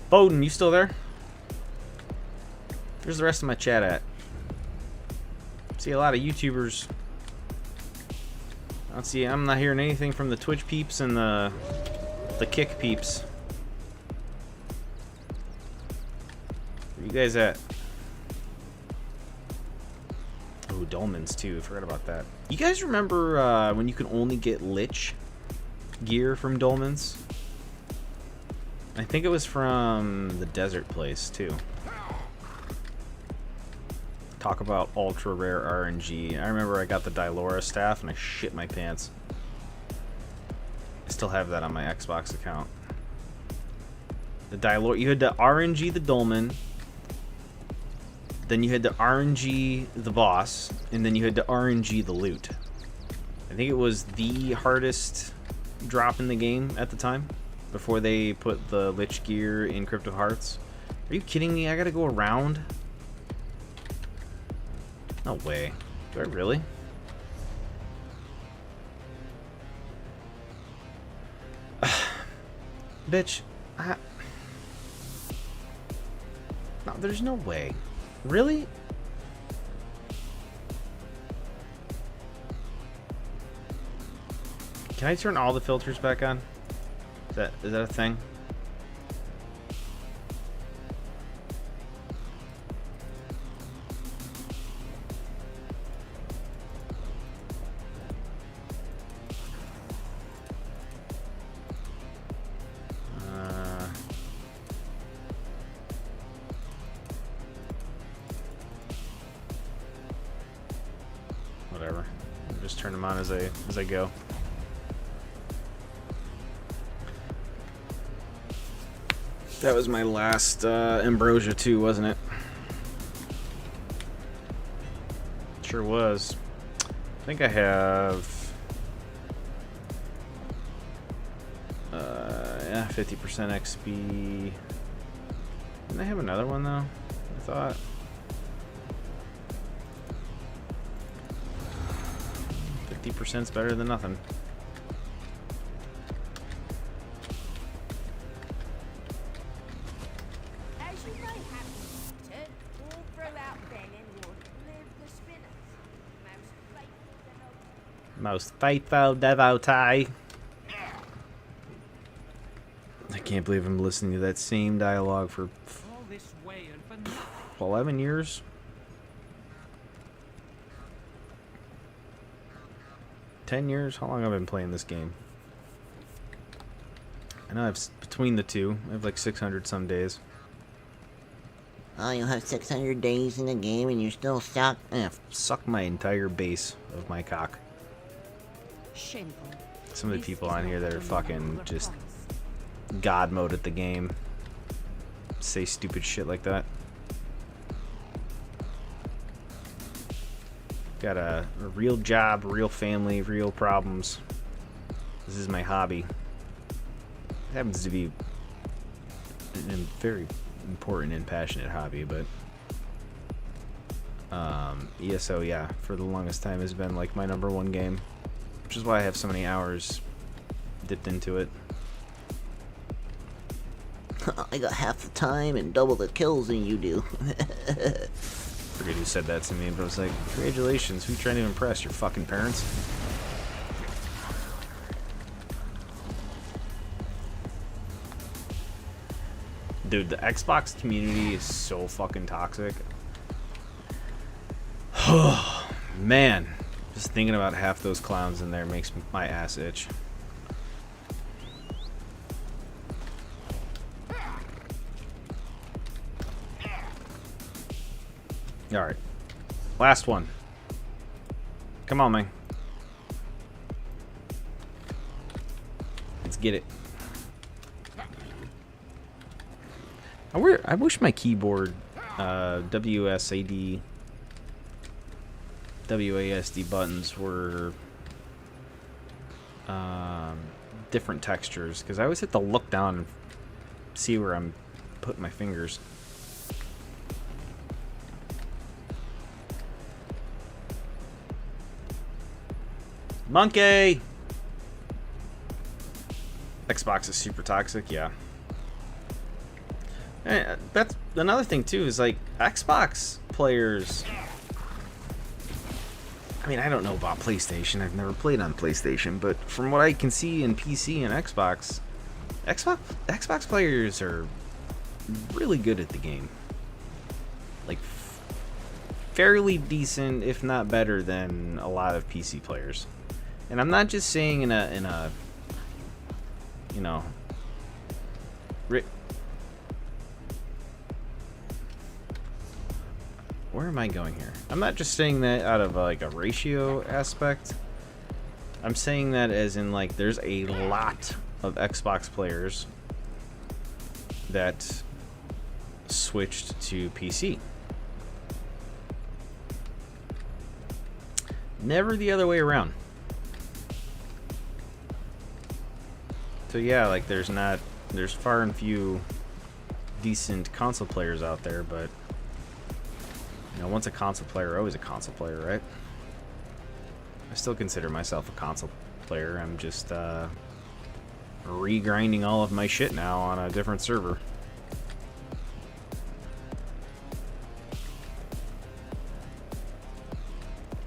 Bowden, you still there? Where's the rest of my chat at? See a lot of YouTubers. I don't see. I'm not hearing anything from the Twitch peeps and the Kick peeps. Where you guys at? Oh, Dolmens too. I forgot about that. You guys remember when you could only get Lich gear from Dolmens? I think it was from the desert place too. Talk about ultra rare RNG. I remember I got the Dylora staff and I shit my pants. I still have that on my Xbox account. The Dylora, you had to RNG the Dolmen, then you had to RNG the boss, and then you had to RNG the loot. I think it was the hardest drop in the game at the time, before they put the Lich gear in Crypt of Hearts. Are you kidding me? I gotta go around? No way. Do I really? Bitch. No, there's no way. Really? Can I turn all the filters back on? Is that a thing? Whatever. I'll just turn them on as I go. That was my last Ambrosia too, wasn't it? Sure was. I think I have yeah, 50% XP. Didn't I have another one though? I thought. %'s better than nothing. As you may have noted, all throughout Bellinwood lived the spinners, Most faithful devotee. I can't believe I'm listening to that same dialogue for All this way and for nothing. 11 years. 10 years? How long have I been playing this game? I know between the two, I have like 600 some days. Oh, you'll have 600 days in the game and you're still stuck? Suck my entire base of my cock. Shameful. Some of the This people is on not here that are the fucking promise. just God mode at the game. Say stupid shit like that. Got a real job, real family, real problems. This is my hobby. It happens to be a very important and passionate hobby, but ESO, yeah, for the longest time has been like my #1 game, which is why I have so many hours dipped into it. I got half the time and double the kills than you do. Forget who said that to me, but I was like, congratulations, who you trying to impress? Your fucking parents? Dude, the Xbox community is so fucking toxic. Man, just thinking about half those clowns in there makes my ass itch. Alright. Last one. Come on, man. Let's get it. I wish my keyboard WSAD buttons were different textures, because I always have to look down and see where I'm putting my fingers. Monkey! Xbox is super toxic, yeah. And that's another thing too, is like Xbox players. I mean, I don't know about PlayStation. I've never played on PlayStation, but from what I can see in PC and Xbox players are really good at the game. Like fairly decent, if not better than a lot of PC players. And I'm not just saying in a you know, where am I going here? I'm not just saying that out of like a ratio aspect. I'm saying that as in like there's a lot of Xbox players that switched to PC. Never the other way around. So yeah, like there's far and few decent console players out there, but you know, once a console player, always a console player, right? I still consider myself a console player. I'm just regrinding all of my shit now on a different server.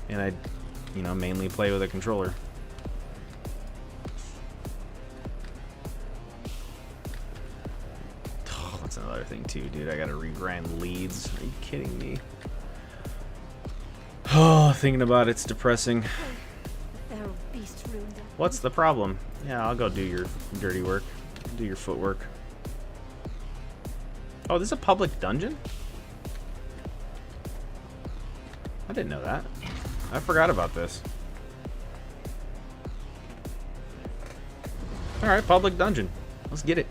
And I, you know, mainly play with a controller. Oh, that's another thing too, dude. I gotta regrind leads. Are you kidding me? Oh, thinking about it's depressing. The feral beast ruined it. What's the problem? Yeah, I'll go do your dirty work. Do your footwork. Oh, this is a public dungeon? I didn't know that. I forgot about this. Alright, public dungeon. Let's get it.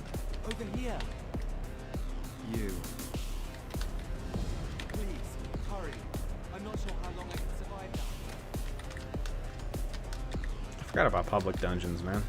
Over here. You. Please, hurry. I'm not sure how long I can survive now. I forgot about public dungeons, man.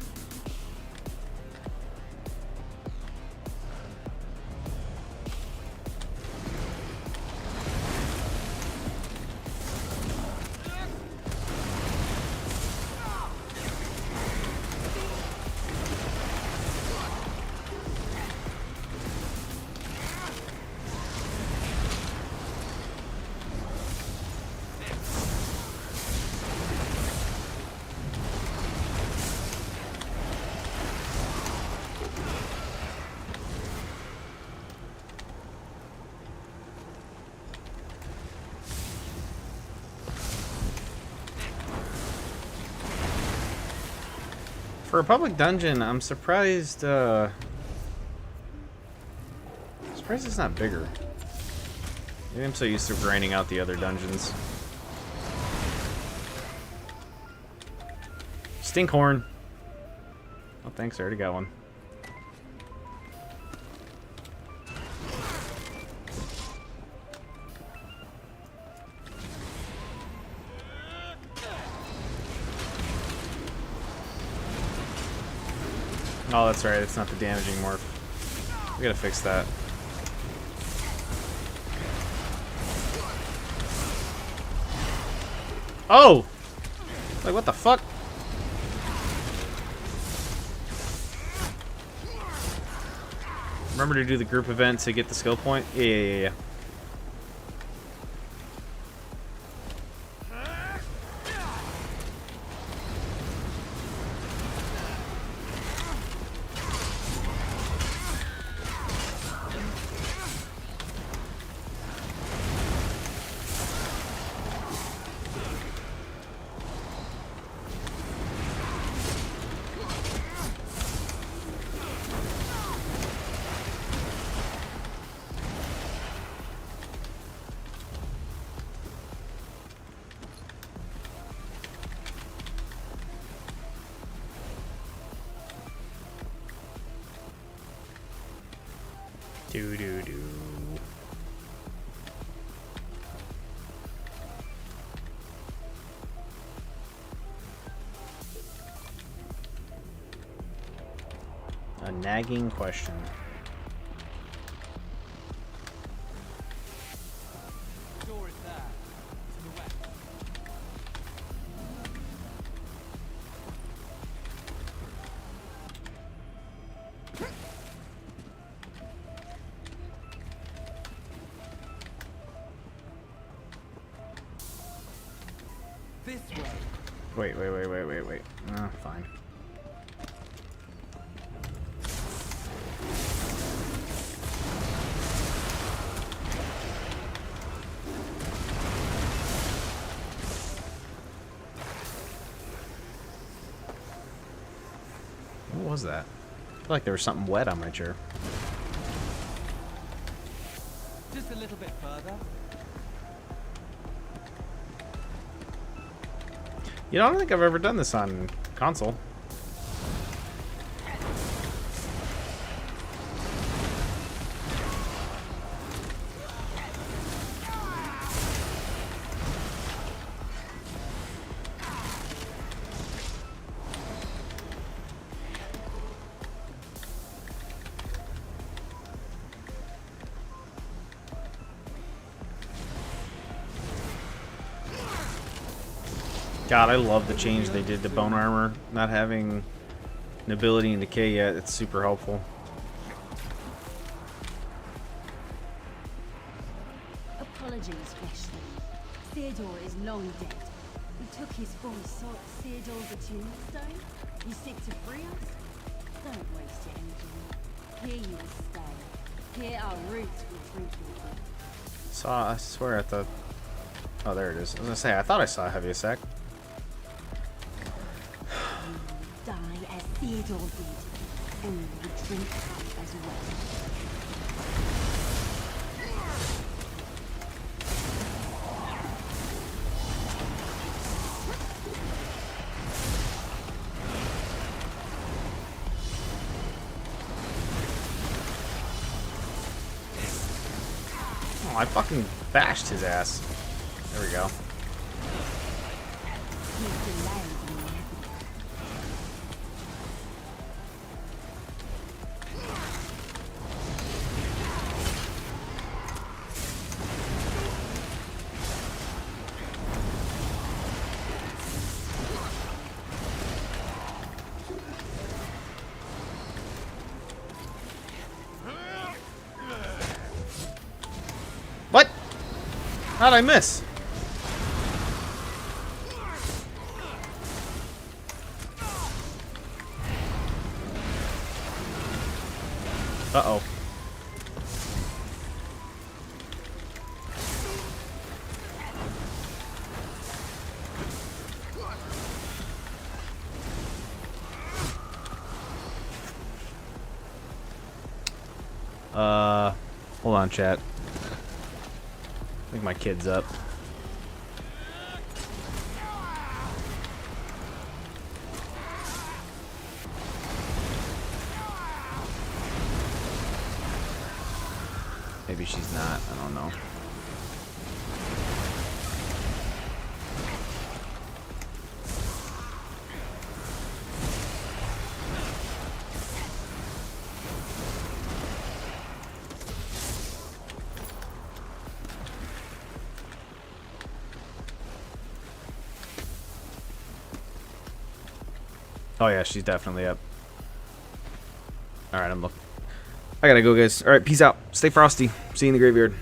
For a public dungeon, I'm surprised. Surprised it's not bigger. Maybe I'm so used to grinding out the other dungeons. Stinkhorn. Oh, thanks. I already got one. Oh, that's right. It's not the damaging morph. We gotta fix that. Oh! Like, what the fuck? Remember to do the group event to get the skill point? Yeah. Do. A nagging question. Door is there. To the west. This way. Wait. Fine. What was that? I feel like there was something wet on my chair. Just a little bit further. You know, I don't think I've ever done this on console. God, I love the change they did to bone armor. Not having nobility and decay yet, it's super helpful. Apologies, Fleshling. Theodore is long dead. We took his voice off Theodore's tombstone. You seek to free us? Don't waste your energy. Here you will stay. Here our roots will drink your blood. I swear I thought... Oh, there it is. I was gonna say, I thought I saw a heavy sack. Die as Theodore did, and you will drink up as well. Oh, I fucking bashed his ass. There we go. He's delayed in the What? How'd I miss? Uh-oh. Hold on, chat. I think my kid's up. Maybe she's not. I don't know. Oh yeah, she's definitely up. Alright, I'm looking. I gotta go, guys. Alright, peace out. Stay frosty. See you in the graveyard.